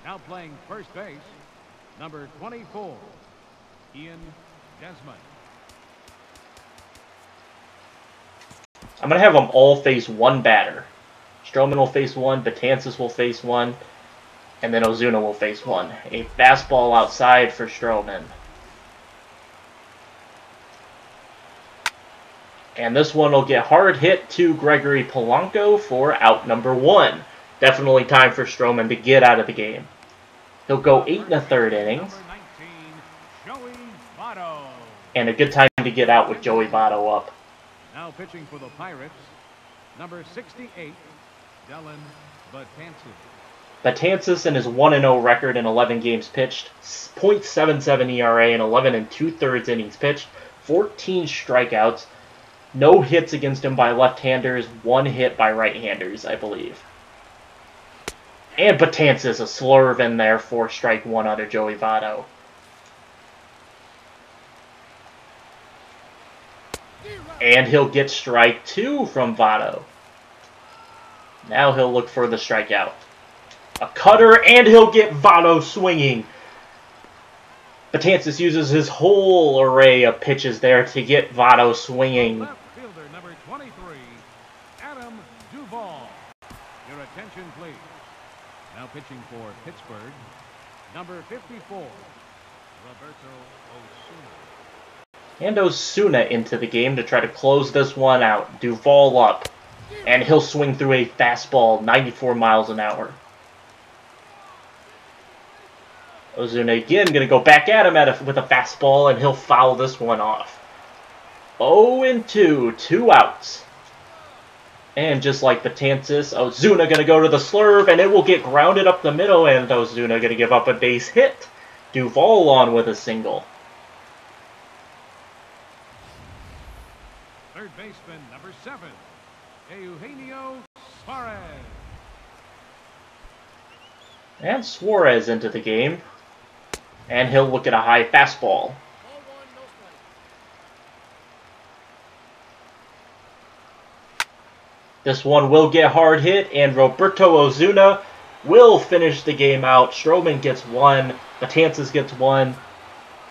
Now playing first base, number 24, Ian Desmond. I'm going to have them all face 1 batter. Stroman will face 1, Betances will face 1, and then Ozuna will face 1. A fastball outside for Stroman. And this one will get hard hit to Gregory Polanco for out number 1. Definitely time for Stroman to get out of the game. He'll go 8 1/3 innings. And a good time to get out with Joey Votto up. Now pitching for the Pirates, number 68, Dylan Betances. Betances in his 1-0 record in 11 games pitched, .77 ERA in 11 2/3 innings pitched, 14 strikeouts, no hits against him by left-handers, 1 hit by right-handers, I believe. And Betances, a slurve in there for strike 1 under Joey Votto. And he'll get strike 2 from Votto. Now he'll look for the strikeout. A cutter, and he'll get Votto swinging. Betances uses his whole array of pitches there to get Votto swinging. Left fielder, number 23, Adam Duvall. Your attention, please. Now pitching for Pittsburgh, number 54, Roberto Osuna. And Osuna into the game to try to close this one out. Duvall up. And he'll swing through a fastball, 94 miles an hour. Ozuna again going to go back at him with a fastball, and he'll foul this one off. 0-2, 2 outs. And just like Betances, Ozuna going to go to the slurve, and it will get grounded up the middle, and Ozuna going to give up a base hit. Duvall on with a single. Third baseman, number 7, Eugenio Suarez. And Suarez into the game. And he'll look at a high fastball. This one will get hard hit, and Roberto Osuna will finish the game out. Stroman gets 1, Betances gets 1,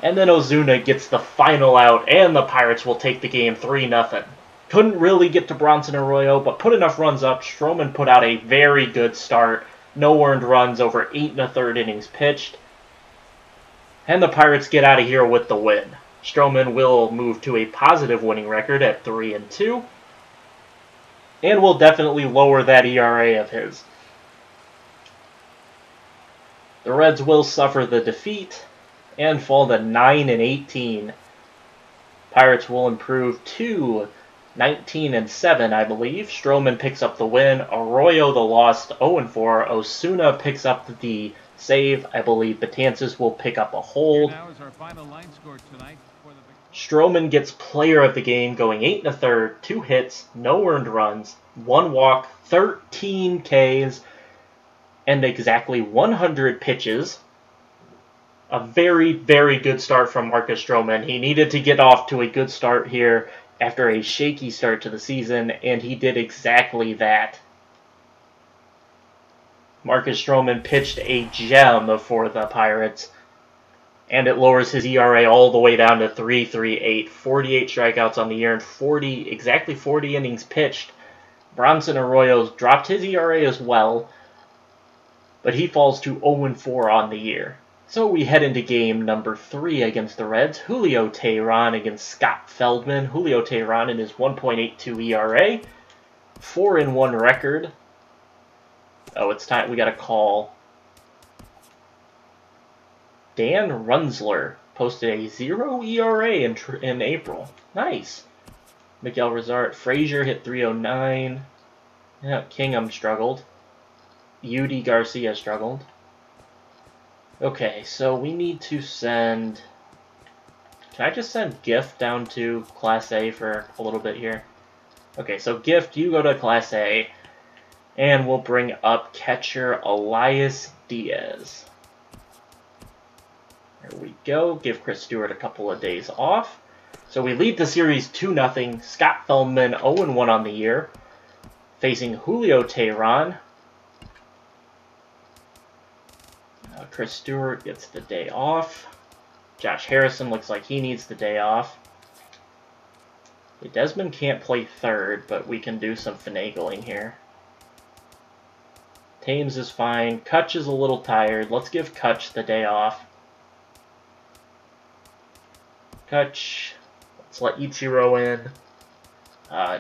and then Ozuna gets the final out, and the Pirates will take the game 3-0. Couldn't really get to Bronson Arroyo, but put enough runs up. Stroman put out a very good start. No earned runs over 8 1/3 innings pitched. And the Pirates get out of here with the win. Stroman will move to a positive winning record at 3-2. And will definitely lower that ERA of his. The Reds will suffer the defeat and fall to 9-18. Pirates will improve to 19-7, I believe. Stroman picks up the win. Arroyo the loss, 0-4. Osuna picks up the save. I believe Betances will pick up a hold. Now is our final line score tonight for the Stroman gets player of the game, going 8 1/3, 2 hits, no earned runs, 1 walk, 13 Ks, and exactly 100 pitches. A very, very good start from Marcus Stroman. He needed to get off to a good start here after a shaky start to the season, and he did exactly that. Marcus Stroman pitched a gem for the Pirates, And it lowers his ERA all the way down to 3.38. 48 strikeouts on the year and exactly 40 innings pitched. Bronson Arroyo's dropped his ERA as well, but he falls to 0-4 on the year. So we head into game number 3 against the Reds. Julio Teheran against Scott Feldman. Julio Teheran in his 1.82 ERA. 4-1 record. Oh, it's time. We got a call. Dan Runzler posted a 0 ERA in April. Nice. Miguel Rosart. Frazier hit 309. Yeah, Kingham struggled. Yudi Garcia struggled. Okay, so we need to send... Can I just send Gift down to Class A for a little bit here? Okay, so Gift, you go to Class A. And we'll bring up catcher Elias Diaz. There we go. Give Chris Stewart a couple of days off. So we lead the series 2-0. Scott Feldman 0-1 on the year. Facing Julio Teheran. Chris Stewart gets the day off. Josh Harrison looks like he needs the day off. Desmond can't play third, but we can do some finagling here. Thames is fine. Kutch is a little tired. Let's give Kutch the day off. Kutch. Let's let Ichiro in.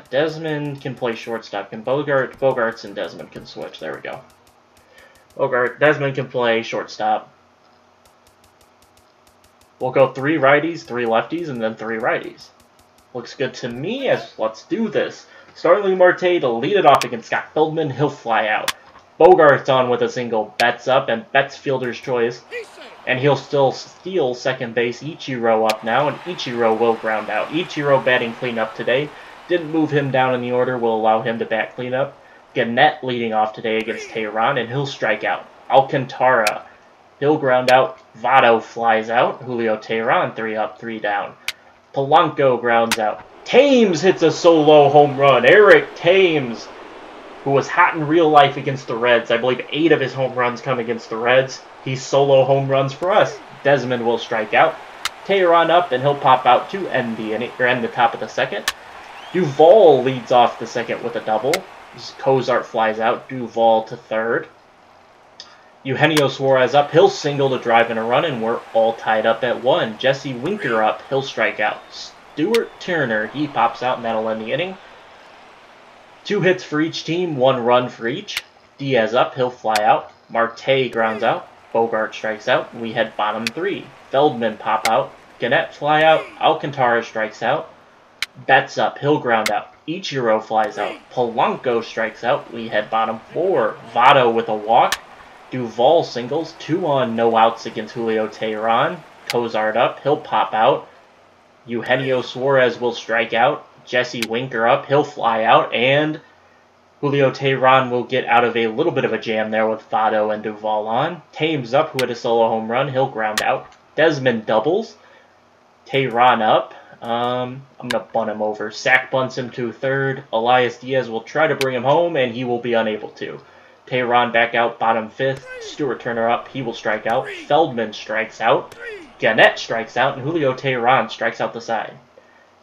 Desmond can play shortstop. Can Bogarts and Desmond can switch. There we go. Desmond can play shortstop. We'll go 3 righties, 3 lefties, and then 3 righties. Looks good to me. Let's do this. Starling Marte to lead it off against Scott Feldman. He'll fly out. Bogarts on with a single. Betts up, and Betts fielder's choice. And he'll still steal second base. Ichiro up now, and Ichiro will ground out. Ichiro batting cleanup today. Didn't move him down in the order. Will allow him to bat cleanup. Gannett leading off today against Teheran, and he'll strike out. Alcantara. He'll ground out. Votto flies out. Julio Teheran 3 up, 3 down. Polanco grounds out. Thames hits a solo home run. Eric Thames, who was hot in real life against the Reds. I believe 8 of his home runs come against the Reds. He's solo home runs for us. Desmond will strike out. Teheran up, and he'll pop out to end the top of the second. Duvall leads off the second with a double. Cozart flies out. Duvall to third. Eugenio Suarez up. He'll single to drive in a run, and we're all tied up at 1. Jesse Winker up. He'll strike out. Stuart Turner, he pops out, and that'll end the inning. 2 hits for each team, 1 run for each. Diaz up. He'll fly out. Marte grounds out. Bogart strikes out. We head bottom 3. Feldman pop out. Gannett fly out. Alcantara strikes out. Betts up. He'll ground out. Ichiro flies out. Polanco strikes out. We head bottom 4. Votto with a walk. Duvall singles. 2 on, no outs against Julio Teheran. Cozart up. He'll pop out. Eugenio Suarez will strike out. Jesse Winker up. He'll fly out. And Julio Teheran will get out of a little bit of a jam there with Votto and Duvall on. Thames up, who had a solo home run. He'll ground out. Desmond doubles. Teheran up. I'm going to bunt him over. Sack bunts him to third. Elias Diaz will try to bring him home, and he will be unable to. Teheran back out, bottom 5th. Stuart Turner up. He will strike out. Feldman strikes out. Gannett strikes out, and Julio Teheran strikes out the side.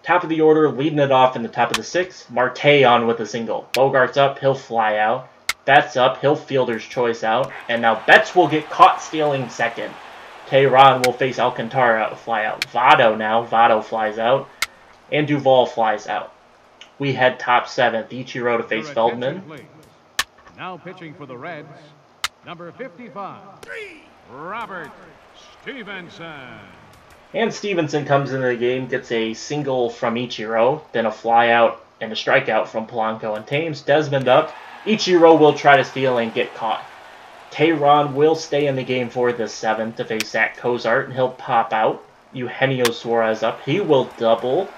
Top of the order, leading it off in the top of the 6th. Marte on with a single. Bogarts up. He'll fly out. Betts up. He'll fielder's choice out. And now Betts will get caught stealing second. Teheran will face Alcantara, fly out. Votto now. Votto flies out. And Duvall flies out. We head top 7th. Ichiro to face Feldman. Now pitching for the Reds, number 55, Robert Stevenson. And Stevenson comes into the game, gets a single from Ichiro, then a fly out and a strikeout from Polanco and Thames. Desmond up. Ichiro will try to steal and get caught. Teheran will stay in the game for the 7th to face Zach Cozart, and he'll pop out. Eugenio Suarez up. He will double.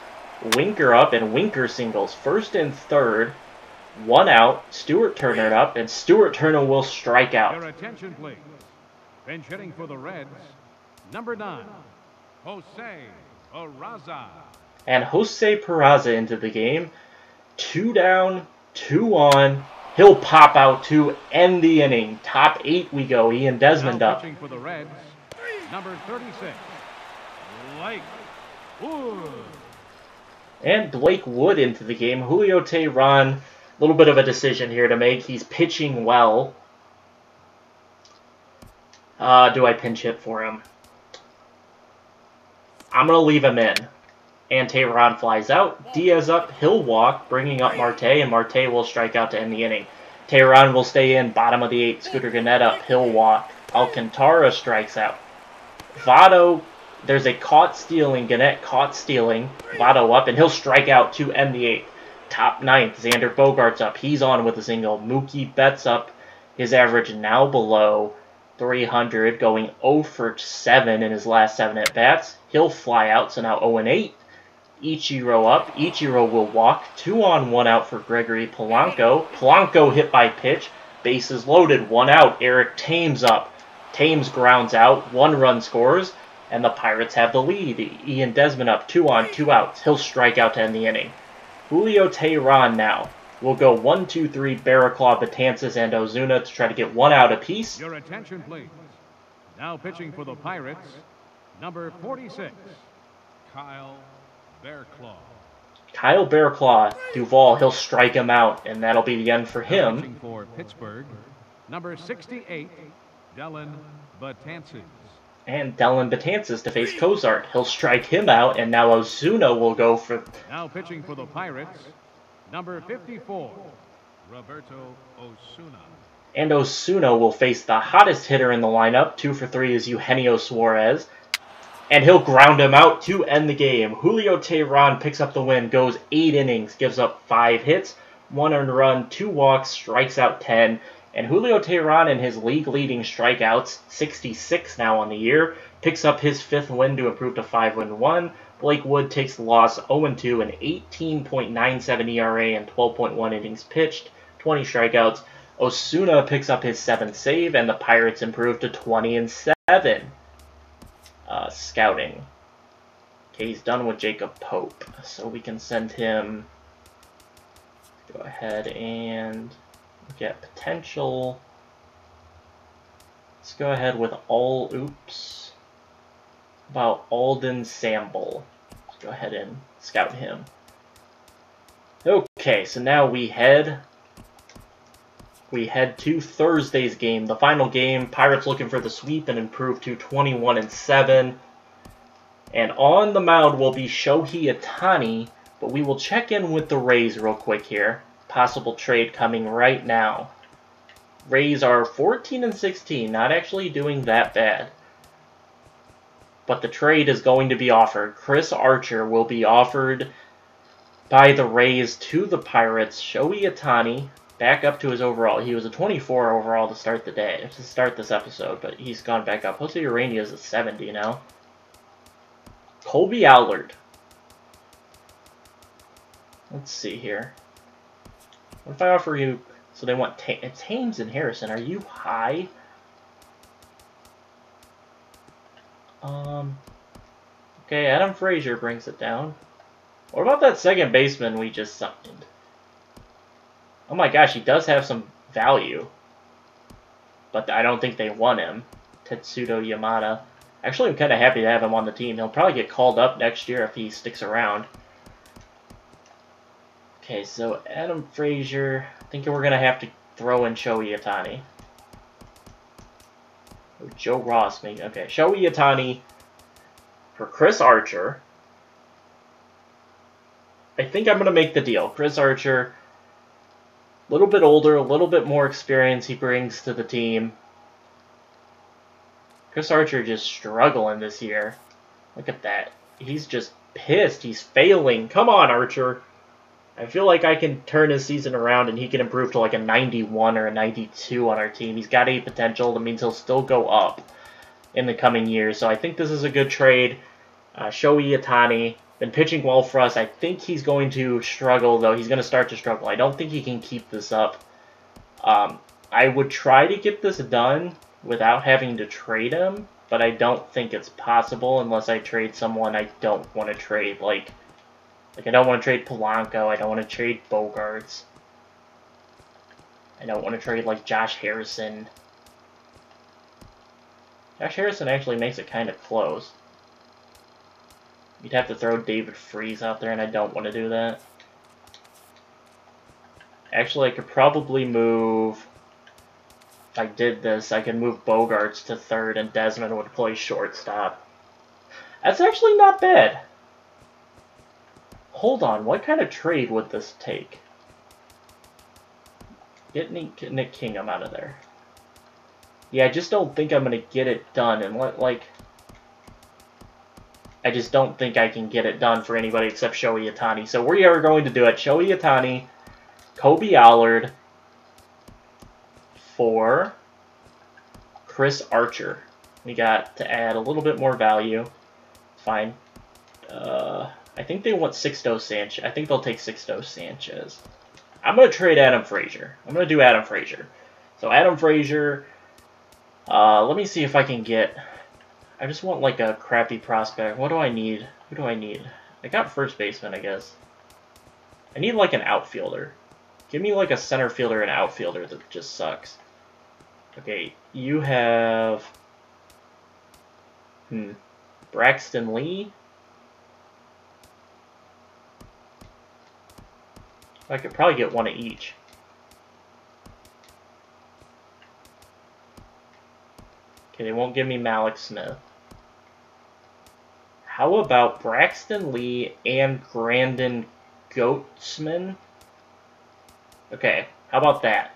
Winker up, and Winker singles. 1st and 3rd. 1 out. Stuart Turner up, and Stuart Turner will strike out. Your attention, please. Bench hitting for the Reds, number 9, Jose Peraza. And Jose Peraza into the game. 2 down, 2 on. He'll pop out to end the inning. Top 8 we go. Ian Desmond now up. pitching for the Reds, number 36, Blake Wood. And Blake Wood into the game. Julio Teheran, a little bit of a decision here to make. He's pitching well. Do I pinch hit for him? I'm going to leave him in. And Teheran flies out. Diaz up, he'll walk, bringing up Marte, and Marte will strike out to end the inning. Teheran will stay in, bottom of the 8th. Scooter Gannett up, he'll walk. Alcantara strikes out. Votto, there's a caught stealing. Gannett caught stealing. Votto up, and he'll strike out to end the 8th. Top 9th, Xander Bogaerts up. He's on with a single. Mookie Betts up. His average now below 300, going 0 for 7 in his last 7 at-bats. He'll fly out, so now 0-8. Ichiro up. Ichiro will walk. 2 on, 1 out for Gregory Polanco. Polanco hit by pitch. Bases loaded. 1 out. Eric Thames up. Thames grounds out. 1 run scores. And the Pirates have the lead. Ian Desmond up. 2 on, 2 outs. He'll strike out to end the inning. Julio Teheran now will go 1, 2, 3. Barraclaw, Betances, and Ozuna to try to get 1 out apiece. Your attention, please. Now pitching for the Pirates, number 46, Kyle Barraclaw. Kyle Barraclaw, Duvall, he'll strike him out, and that'll be the end for him. Pitching for Pittsburgh, number 68, Dellin Betances. And Dellin Betances to face Cozart. He'll strike him out, and now Ozuna will go for... Now pitching for the Pirates, number 54, Roberto Osuna. And Osuna will face the hottest hitter in the lineup. 2 for 3 is Eugenio Suarez. And he'll ground him out to end the game. Julio Teheran picks up the win, goes 8 innings, gives up 5 hits, 1 earned run, 2 walks, strikes out 10. And Julio Teheran in his league-leading strikeouts, 66 now on the year, picks up his 5th win to improve to 5-1. Blake Wood takes the loss 0-2, an 18.97 ERA and 12.1 innings pitched, 20 strikeouts. Osuna picks up his 7th save, and the Pirates improve to 20-7. Scouting. Okay, he's done with Jacob Pope, so we can send him. Go ahead and look at potential. Let's go ahead with about Alden Samble. Let's go ahead and scout him. Okay, so now we head to Thursday's game, the final game. Pirates looking for the sweep and improve to 21-7. And on the mound will be Shohei Ohtani, but we will check in with the Rays real quick here. Possible trade coming right now. Rays are 14-16, not actually doing that bad. But the trade is going to be offered. Chris Archer will be offered by the Rays to the Pirates. Shohei Ohtani back up to his overall. He was a 24 overall to start the day, to start this episode, but he's gone back up. Jose Urania is a 70 now. Colby Allard. Let's see here. What if I offer you... So they want... It's Hames and Harrison. Are you high? Okay, Adam Frazier brings it down. What about that second baseman we just signed? Oh my gosh, he does have some value. But I don't think they want him. Tetsudo Yamada. Actually, I'm kind of happy to have him on the team. He'll probably get called up next year if he sticks around. Okay, so Adam Frazier. I think we're going to have to throw in Shohei Ohtani. Oh, Joe Ross, maybe. Okay, Shohei Ohtani for Chris Archer. I think I'm going to make the deal. Chris Archer, a little bit older, a little bit more experience he brings to the team. Chris Archer just struggling this year. Look at that. He's just pissed. He's failing. Come on, Archer. I feel like I can turn his season around and he can improve to like a 91 or a 92 on our team. He's got a potential. That means he'll still go up in the coming years. So I think this is a good trade. Shohei Ohtani, been pitching well for us. I think he's going to struggle, though. He's going to start to struggle. I don't think he can keep this up. I would try to get this done without having to trade him, but I don't think it's possible unless I trade someone I don't want to trade. Like I don't want to trade Polanco. I don't want to trade Bogaerts. I don't want to trade like Josh Harrison. Josh Harrison actually makes it kind of close. You'd have to throw David Freese out there, and I don't want to do that. Actually, I could probably move... If I did this, I could move Bogarts to third, and Desmond would play shortstop. That's actually not bad. Hold on, what kind of trade would this take? Get Nick Kingham out of there. Yeah, I just don't think I'm going to get it done, and like... I just don't think I can get it done for anybody except Shohei Ohtani. So we are going to do it. Shohei Ohtani, Kobe Allard for Chris Archer. We got to add a little bit more value. Fine. I think they want Sixto Sanchez. I think they'll take Sixto Sanchez. I'm going to trade Adam Frazier. I'm going to do Adam Frazier. So Adam Frazier, let me see if I can get... I just want like a crappy prospect. What do I need? Who do I need? I got first baseman, I guess. I need like an outfielder. Give me like a center fielder and outfielder that just sucks. Okay, you have... Braxton Lee? I could probably get one of each. Okay, they won't give me Malik Smith. How about Braxton Lee and Grandin Goatsman? Okay, how about that?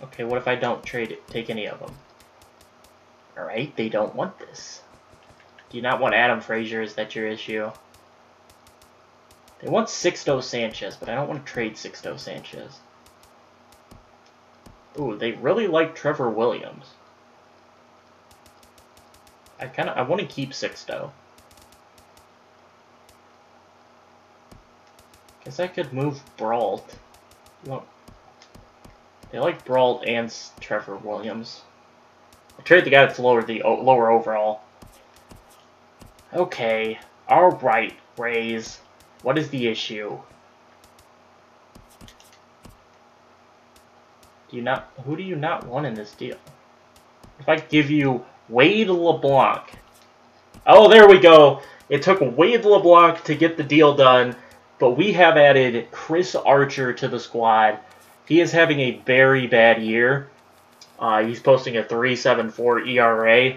Okay, what if I don't take any of them? Alright, they don't want this. Do you not want Adam Frazier? Is that your issue? They want Sixto Sanchez, but I don't want to trade Sixto Sanchez. Ooh, they really like Trevor Williams. I want to keep Sixto. Guess I could move Brault. Well, they like Brault and Trevor Williams. I'll trade the guy that's lower overall. Okay. Alright, Rays. What is the issue? Who do you not want in this deal? If I give you Wade LeBlanc. Oh, there we go. It took Wade LeBlanc to get the deal done, but we have added Chris Archer to the squad. He is having a very bad year. He's posting a 3.74 ERA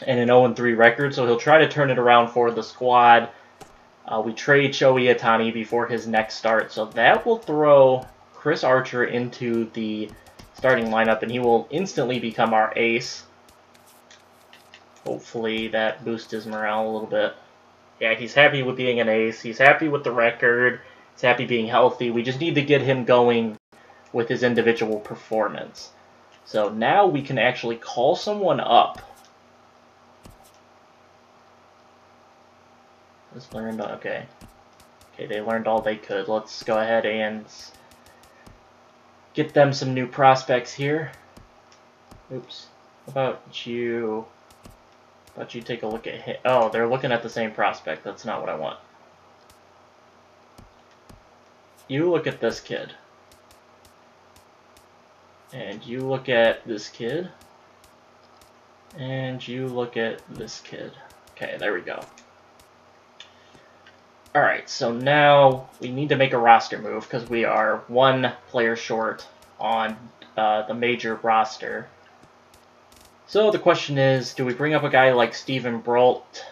and an 0-3 record, so he'll try to turn it around for the squad. We trade Shohei Ohtani before his next start, so that will throw Chris Archer into the starting lineup, and he will instantly become our ace. Hopefully that boosts his morale a little bit. Yeah, he's happy with being an ace. He's happy with the record. He's happy being healthy. We just need to get him going with his individual performance. So now we can actually call someone up. Just learned, okay. Okay, they learned all they could. Let's go ahead and get them some new prospects here. Oops. How about you... take a look at him. Oh, they're looking at the same prospect. That's not what I want. You look at this kid. And you look at this kid. And you look at this kid. Okay, there we go. Alright, so now we need to make a roster move because we are one player short on the major roster. So the question is, do we bring up a guy like Steven Brault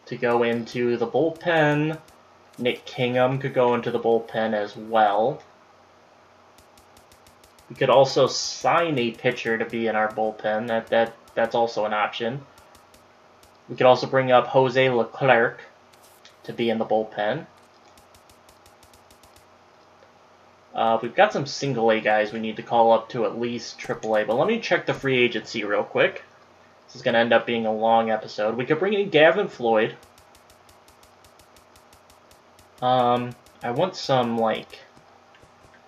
to go into the bullpen? Nick Kingham could go into the bullpen as well. We could also sign a pitcher to be in our bullpen. That's also an option. We could also bring up Jose Leclerc to be in the bullpen. We've got some single-A guys we need to call up to at least triple-A, but let me check the free agency real quick. This is going to end up being a long episode. We could bring in Gavin Floyd. I want some, like...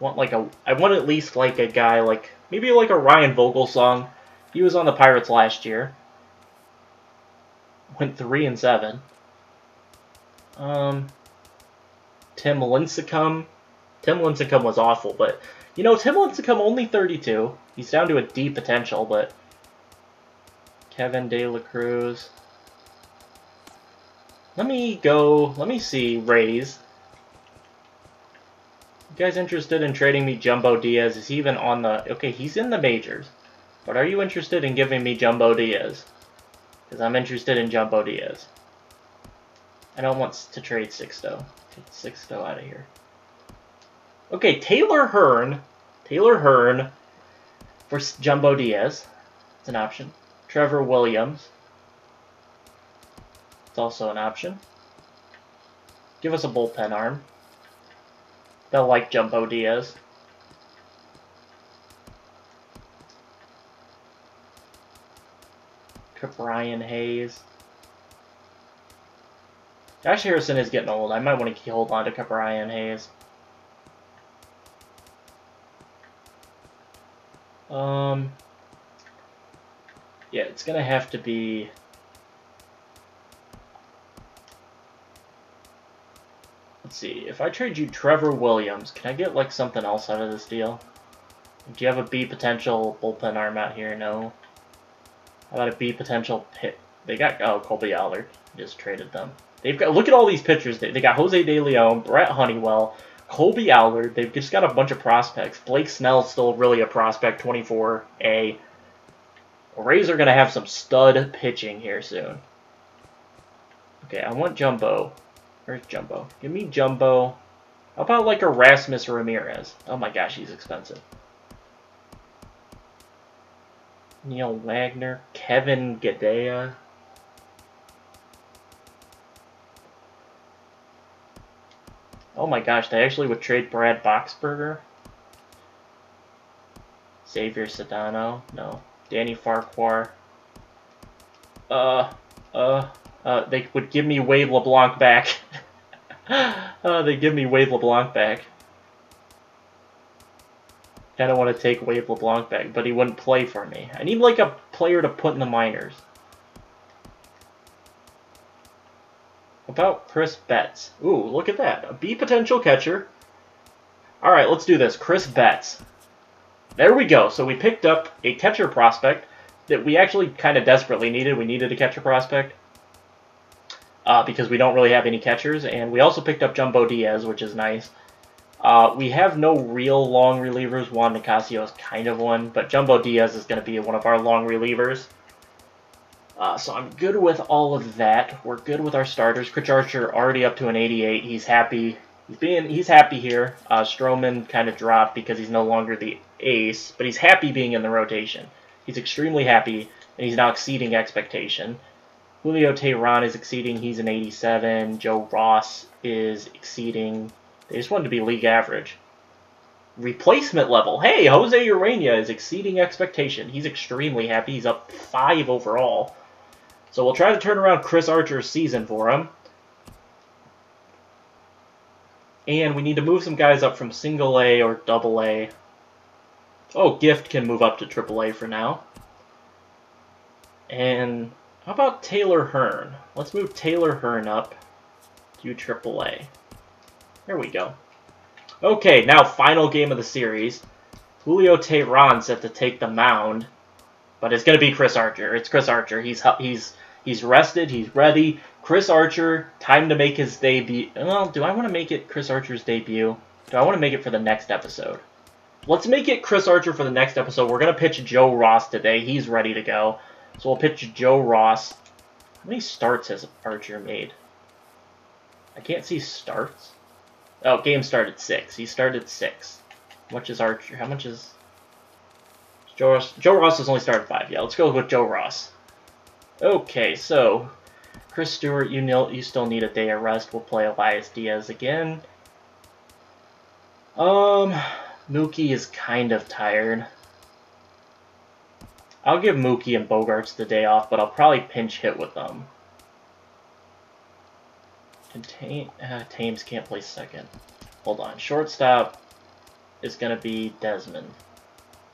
I want at least, like, a guy, like... Maybe, like, a Ryan Vogelsong. He was on the Pirates last year. Went 3-7. Tim Lincecum. Tim Lincecum was awful, but, you know, Tim Lincecum only 32. He's down to a D potential, but... Kevin De La Cruz. Let me see, Rays. You guys interested in trading me Jumbo Diaz? Is he even on the... Okay, he's in the majors. But are you interested in giving me Jumbo Diaz? Because I'm interested in Jumbo Diaz. I don't want to trade Sixto. Get Sixto out of here. Okay, Taylor Hearn. Taylor Hearn for Jumbo Diaz. It's an option. Trevor Williams. It's also an option. Give us a bullpen arm. They'll like Jumbo Diaz. Brian Hayes. Josh Harrison is getting old. I might want to hold on to Brian Hayes. Yeah, it's gonna have to be. Let's see. If I trade you Trevor Williams, can I get like something else out of this deal? Do you have a B potential bullpen arm out here? No. How about a B potential pit? They got Colby Allard. Just traded them. They've got, look at all these pitchers. They got Jose De Leon, Brett Honeywell, Colby Allard. They've just got a bunch of prospects. Blake Snell's still really a prospect, 24A. The Rays are going to have some stud pitching here soon. Okay, I want Jumbo. Where's Jumbo? Give me Jumbo. How about like Erasmus Ramirez? Oh my gosh, he's expensive. Neil Wagner, Kevin Gadea. Oh my gosh, they actually would trade Brad Boxberger. Xavier Sedano, no. Danny Farquhar. They would give me Wade LeBlanc back. They give me Wade LeBlanc back. Kind of want to take Wade LeBlanc back, but he wouldn't play for me. I need like a player to put in the minors. About Chris Betts. Ooh, look at that. A B potential catcher. Alright, let's do this. Chris Betts. There we go. So we picked up a catcher prospect that we actually kind of desperately needed. We needed a catcher prospect because we don't really have any catchers. And we also picked up Jumbo Diaz, which is nice. We have no real long relievers. Juan Nicasio is kind of one, but Jumbo Diaz is going to be one of our long relievers. So I'm good with all of that. We're good with our starters. Chris Archer already up to an 88. He's happy. He's happy here. Stroman kind of dropped because he's no longer the ace, but he's happy being in the rotation. He's extremely happy, and he's now exceeding expectation. Julio Teheran is exceeding. He's an 87. Joe Ross is exceeding. They just wanted to be league average. Replacement level. Hey, Jose Urania is exceeding expectation. He's extremely happy. He's up 5 overall. So we'll try to turn around Chris Archer's season for him. And we need to move some guys up from single A or double A. Oh, Gift can move up to triple A for now. And how about Taylor Hearn? Let's move Taylor Hearn up to triple A. There we go. Okay, now final game of the series. Julio Teheran set to take the mound, but it's going to be Chris Archer. It's Chris Archer. He's rested. He's ready. Chris Archer, time to make his debut. Well, do I want to make it Chris Archer's debut? Do I want to make it for the next episode? Let's make it Chris Archer for the next episode. We're going to pitch Joe Ross today. He's ready to go. So we'll pitch Joe Ross. How many starts has Archer made? I can't see starts. Oh, game started 6. He started 6. How much is Archer? How much is Joe Ross? Joe Ross has only started 5. Yeah, let's go with Joe Ross. Okay, so Chris Stewart, you still need a day of rest. We'll play Elias Diaz again. Mookie is kind of tired. I'll give Mookie and Bogarts the day off, but I'll probably pinch hit with them. Thames can't play second. Hold on. Shortstop is going to be Desmond.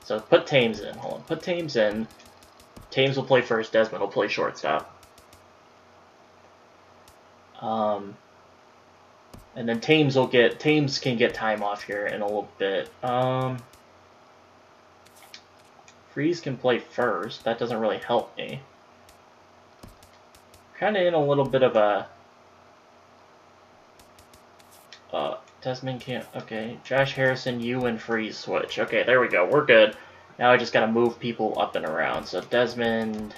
So put Thames in. Hold on. Put Thames in. Thames will play first. Desmond will play shortstop. And then Thames can get time off here in a little bit. Freeze can play first. That doesn't really help me. Kind of in a little bit of a Desmond can't. Okay, Josh Harrison, you and Freeze switch. Okay, there we go. We're good. Now I just gotta move people up and around. So Desmond,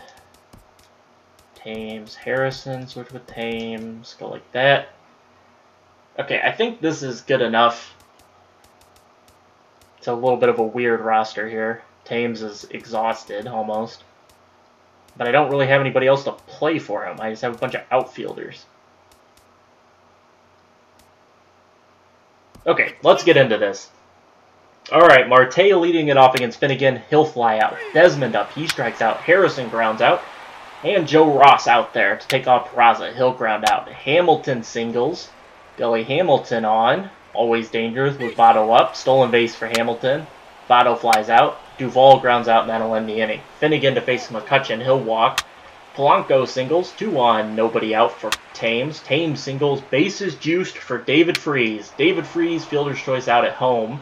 Thames, Harrison, switch with Thames. Go like that. Okay, I think this is good enough. It's a little bit of a weird roster here. Thames is exhausted almost. But I don't really have anybody else to play for him. I just have a bunch of outfielders. Okay, let's get into this. Alright, Marte leading it off against Finnegan. He'll fly out. Desmond up. He strikes out. Harrison grounds out. And Joe Ross out there to take off Peraza. He'll ground out. Hamilton singles. Billy Hamilton on. Always dangerous with Votto up. Stolen base for Hamilton. Votto flies out. Duvall grounds out, and that'll end the inning. Finnegan to face McCutcheon. He'll walk. Polanco singles. 2 on. Nobody out for Thames. Thames singles. Bases juiced for David Freeze. David Freeze, fielder's choice out at home.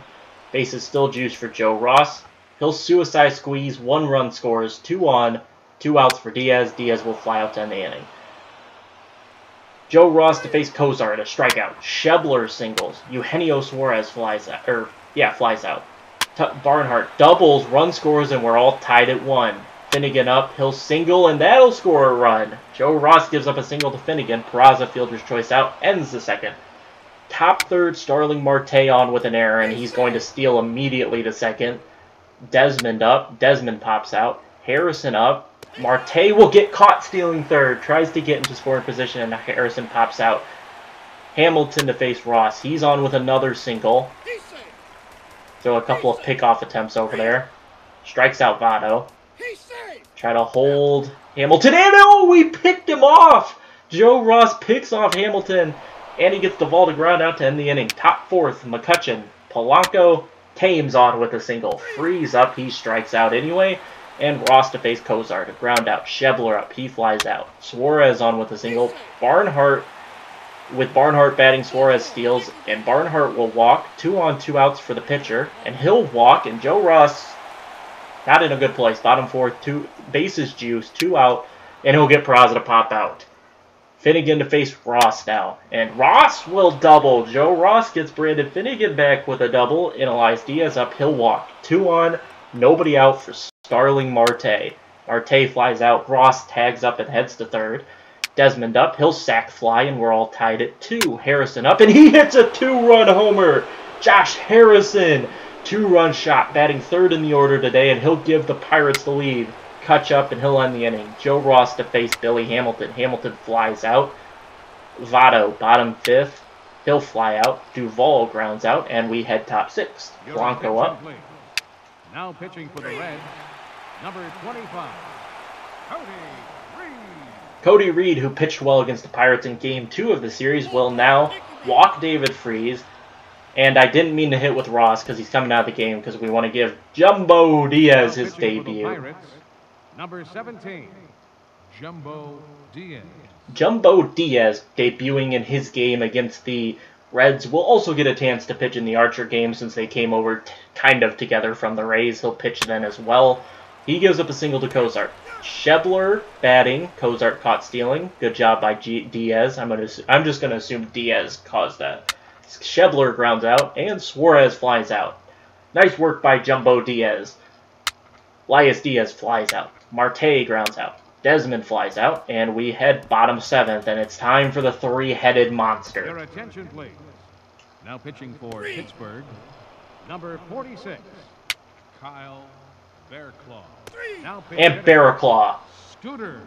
Bases still juiced for Joe Ross. He'll suicide squeeze. 1 run scores. 2 on. 2 outs for Diaz. Diaz will fly out to end the inning. Joe Ross to face Cozart, a strikeout. Schebler singles. Eugenio Suarez flies out. Barnhart doubles, run scores, and we're all tied at 1. Finnegan up, he'll single, and that'll score a run. Joe Ross gives up a single to Finnegan. Peraza, fielder's choice out, ends the second. Top third, Starling Marte on with an error, and he's going to steal immediately to second. Desmond up, Desmond pops out. Harrison up. Marte will get caught stealing third, tries to get into scoring position, and Harrison pops out. Hamilton to face Ross. He's on with another single. Throw a couple of pickoff attempts over there. Strikes out Votto. Try to hold Hamilton. And oh, we picked him off! Joe Ross picks off Hamilton, and he gets Duvall to ground out to end the inning. Top fourth, McCutcheon. Polanco, Thames on with a single. Freeze up, he strikes out anyway. And Ross to face Cozart, a ground out. Schebler up, he flies out. Suarez on with a single. Barnhart, with Barnhart batting, Suarez steals, and Barnhart will walk. 2 on, 2 outs for the pitcher, and he'll walk, and Joe Ross, not in a good place. Bottom fourth, 2 bases juice, 2 out, and he'll get Peraza to pop out. Finnegan to face Ross now, and Ross will double. Joe Ross gets Brandon Finnegan back with a double, and Elias Diaz up, he'll walk. 2 on, nobody out for Starling Marte. Marte flies out. Ross tags up and heads to third. Desmond up. He'll sack fly, and we're all tied at 2. Harrison up, and he hits a 2-run homer. Josh Harrison, 2-run shot, batting third in the order today, and he'll give the Pirates the lead. Catch up, and he'll end the inning. Joe Ross to face Billy Hamilton. Hamilton flies out. Votto, bottom fifth. He'll fly out. Duvall grounds out, and we head top 6. Blanco up. Now pitching for the Reds, number 25, Cody Reed. Cody Reed, who pitched well against the Pirates in Game 2 of the series, will now walk David Freeze. And I didn't mean to hit with Ross because he's coming out of the game because we want to give Jumbo Diaz his debut. Pirates, number 17, Jumbo Diaz. Jumbo Diaz debuting in his game against the Reds will also get a chance to pitch in the Archer game since they came over kind of together from the Rays. He'll pitch then as well. He gives up a single to Cozart. Schebler batting. Cozart caught stealing. Good job by Diaz. I'm just going to assume Diaz caused that. Schebler grounds out, and Suarez flies out. Nice work by Jumbo Diaz. Elias Diaz flies out. Marte grounds out. Desmond flies out, and we head bottom 7th, and it's time for the 3-headed monster. Your attention, please. Now pitching for Pittsburgh, number 46, Kyle Bearclaw. Now and Bearclaw. Scooter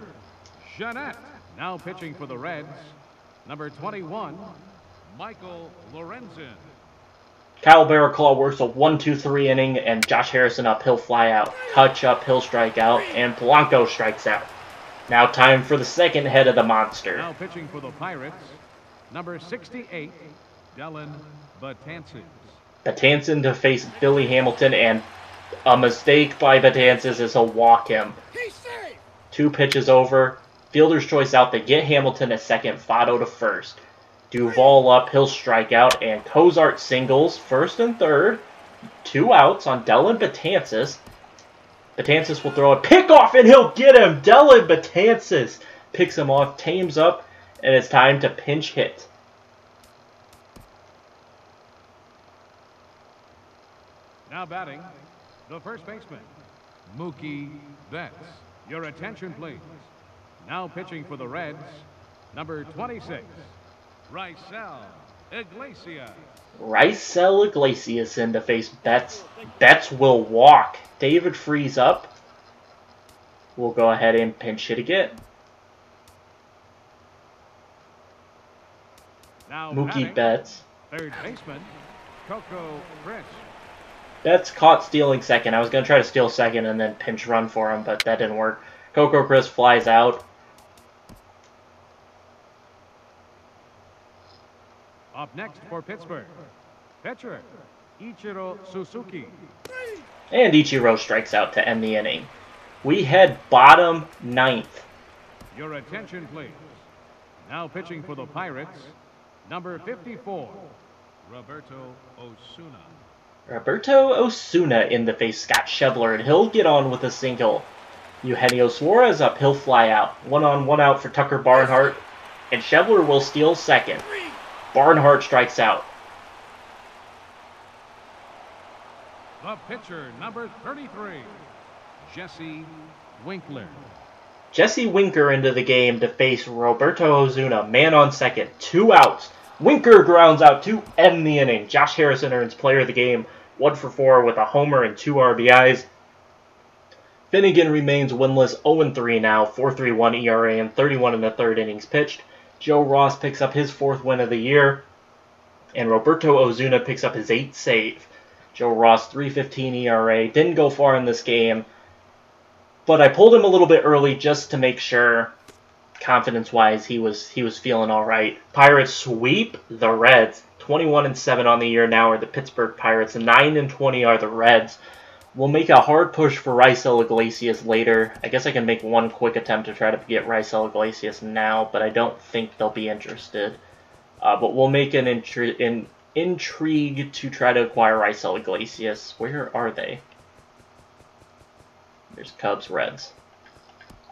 Jeanette. Now pitching for the Reds, number 21, Michael Lorenzen. Kyle Bearclaw works a 1-2-3 inning, and Josh Harrison up, he'll fly out. Hutch up, he'll strike out, and Polanco strikes out. Now time for the 2nd head of the monster. Now pitching for the Pirates, number 68, Dylan Betances. Betances to face Billy Hamilton, and a mistake by Betances is he'll walk him. 2 pitches over. Fielder's choice out. They get Hamilton at second, Votto to first. Duvall up, he'll strike out, and Cozart singles first and third. 2 outs on Dylan Betances. Betances will throw a pickoff, and he'll get him. Dylan Betances picks him off, Thames up, and it's time to pinch hit. Now batting, the first baseman, Mookie Betts. Your attention, please. Now pitching for the Reds, number 26, Raisel Iglesias. Raisel Iglesias in to face Betts. Betts will walk. David Freeze up. We'll go ahead and pinch hit again. Now Mookie Betts. Third baseman, Coco Chris. Betts caught stealing second. I was going to try to steal second and then pinch run for him, but that didn't work. Coco Chris flies out. Up next for Pittsburgh, pitcher Ichiro Suzuki. And Ichiro strikes out to end the inning. We head bottom ninth. Your attention, please. Now pitching for the Pirates, number 54, Roberto Osuna. Roberto Osuna in the face Scott Schebler, and he'll get on with a single. Eugenio Suarez up, he'll fly out. 1 on, 1 out for Tucker Barnhart, and Schebler will steal second. Barnhart strikes out. The pitcher, number 33, Jesse Winkler. Jesse Winker into the game to face Roberto Osuna, man on second, 2 outs. Winker grounds out to end the inning. Josh Harrison earns player of the game, 1 for 4 with a homer and 2 RBIs. Finnegan remains winless, 0-3 now, 4.31 ERA and 31 in the third innings pitched. Joe Ross picks up his 4th win of the year, and Roberto Osuna picks up his 8th save. Joe Ross, 3.15 ERA, didn't go far in this game, but I pulled him a little bit early just to make sure, confidence-wise, he was feeling all right. Pirates sweep the Reds. 21-7 on the year now are the Pittsburgh Pirates. 9-20 are the Reds. We'll make a hard push for Raisel Iglesias later. I guess I can make one quick attempt to try to get Raisel Iglesias now, but I don't think they'll be interested. But we'll make an intrigue to try to acquire Raisel Iglesias. Where are they? There's Cubs, Reds.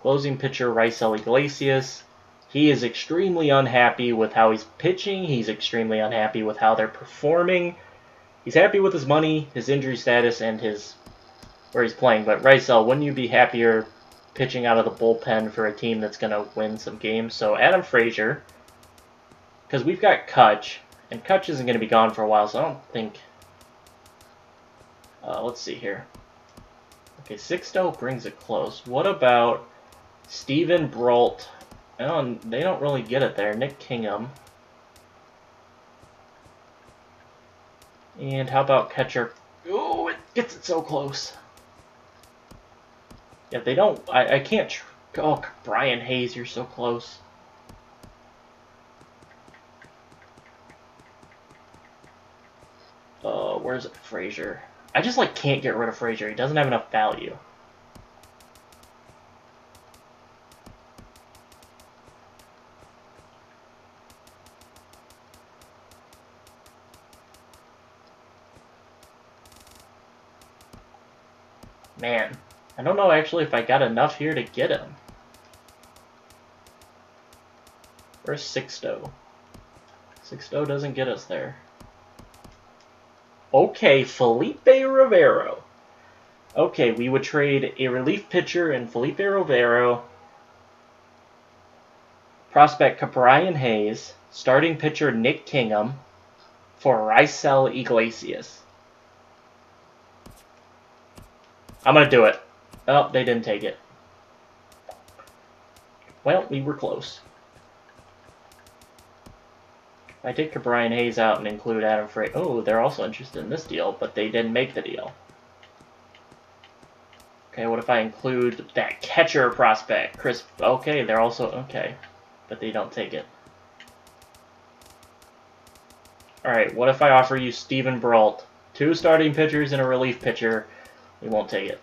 Closing pitcher Raisel Iglesias. He is extremely unhappy with how he's pitching. He's extremely unhappy with how they're performing. He's happy with his money, his injury status, and where he's playing. But Raisel, wouldn't you be happier pitching out of the bullpen for a team that's going to win some games? So Adam Frazier, because we've got Kutch, and Kutch isn't going to be gone for a while, so I don't think... let's see here. Okay, Sixto brings it close. What about Steven Brault? Oh, they don't really get it there. Nick Kingham. And how about catcher? Oh, it gets it so close. Yeah, they don't... I can't... Oh, Brian Hayes, you're so close. Where's it? Frazier. I just, can't get rid of Frazier. He doesn't have enough value. Man, I don't know actually if I got enough here to get him. Where's Sixto? Sixto doesn't get us there. Okay, Felipe Rivero. Okay, we would trade a relief pitcher in Felipe Rivero, prospect Brian Hayes, starting pitcher Nick Kingham, for Raisel Iglesias. I'm going to do it. Oh, they didn't take it. Well, we were close. I take Brian Hayes out and include Adam Frazier. Oh, they're also interested in this deal, but they didn't make the deal. Okay, what if I include that catcher prospect, Chris? Okay, they're also... Okay, but they don't take it. Alright, what if I offer you Steven Brault? 2 starting pitchers and a relief pitcher. We won't take it.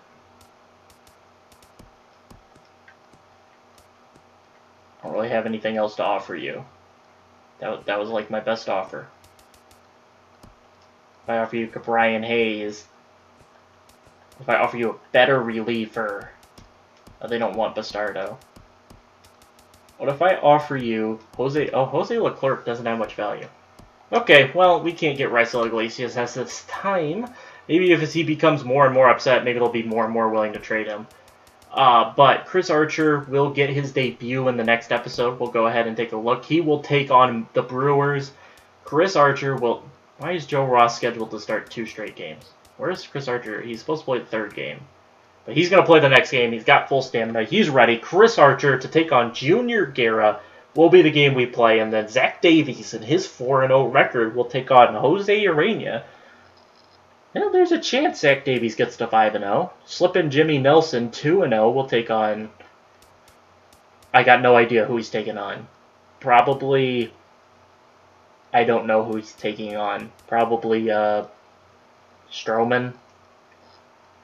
I don't really have anything else to offer you. That was like my best offer. If I offer you Brian Hayes, if I offer you a better reliever, they don't want Bastardo. What if I offer you Jose? Oh, Jose Leclerc doesn't have much value. Okay, well, we can't get Raisel Iglesias at this time. maybe if he becomes more and more upset, maybe they'll be more and more willing to trade him. But Chris Archer will get his debut in the next episode. We'll go ahead and take a look. He will take on the Brewers. Chris Archer will... Why is Joe Ross scheduled to start 2 straight games? Where's Chris Archer? He's supposed to play the 3rd game. But he's going to play the next game. He's got full stamina. He's ready. Chris Archer to take on Junior Guerra will be the game we play. And then Zach Davies and his 4-0 record will take on Jose Urania. Yeah, there's a chance Zach Davies gets to 5-0. Slippin' Jimmy Nelson, 2-0, will take on... I got no idea who he's taking on. Probably... I don't know who he's taking on. Probably, Stroman.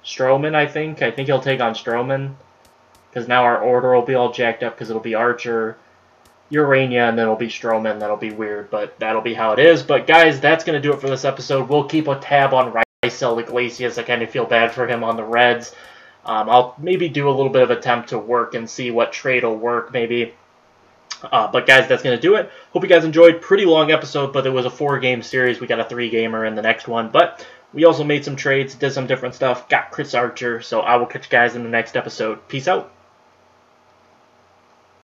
Stroman, I think. I think he'll take on Stroman. Because now our order will be all jacked up because it'll be Archer, Urania, and then it'll be Stroman. That'll be weird, but that'll be how it is. But, guys, that's going to do it for this episode. We'll keep a tab on Raisel Iglesias. I kind of feel bad for him on the Reds. I'll maybe do a little bit of attempt to work and see what trade will work, maybe. But guys, that's going to do it. Hope you guys enjoyed. Pretty long episode, but it was a 4-game series. We got a 3-gamer in the next one. But we also made some trades, did some different stuff, got Chris Archer. So I will catch you guys in the next episode. Peace out.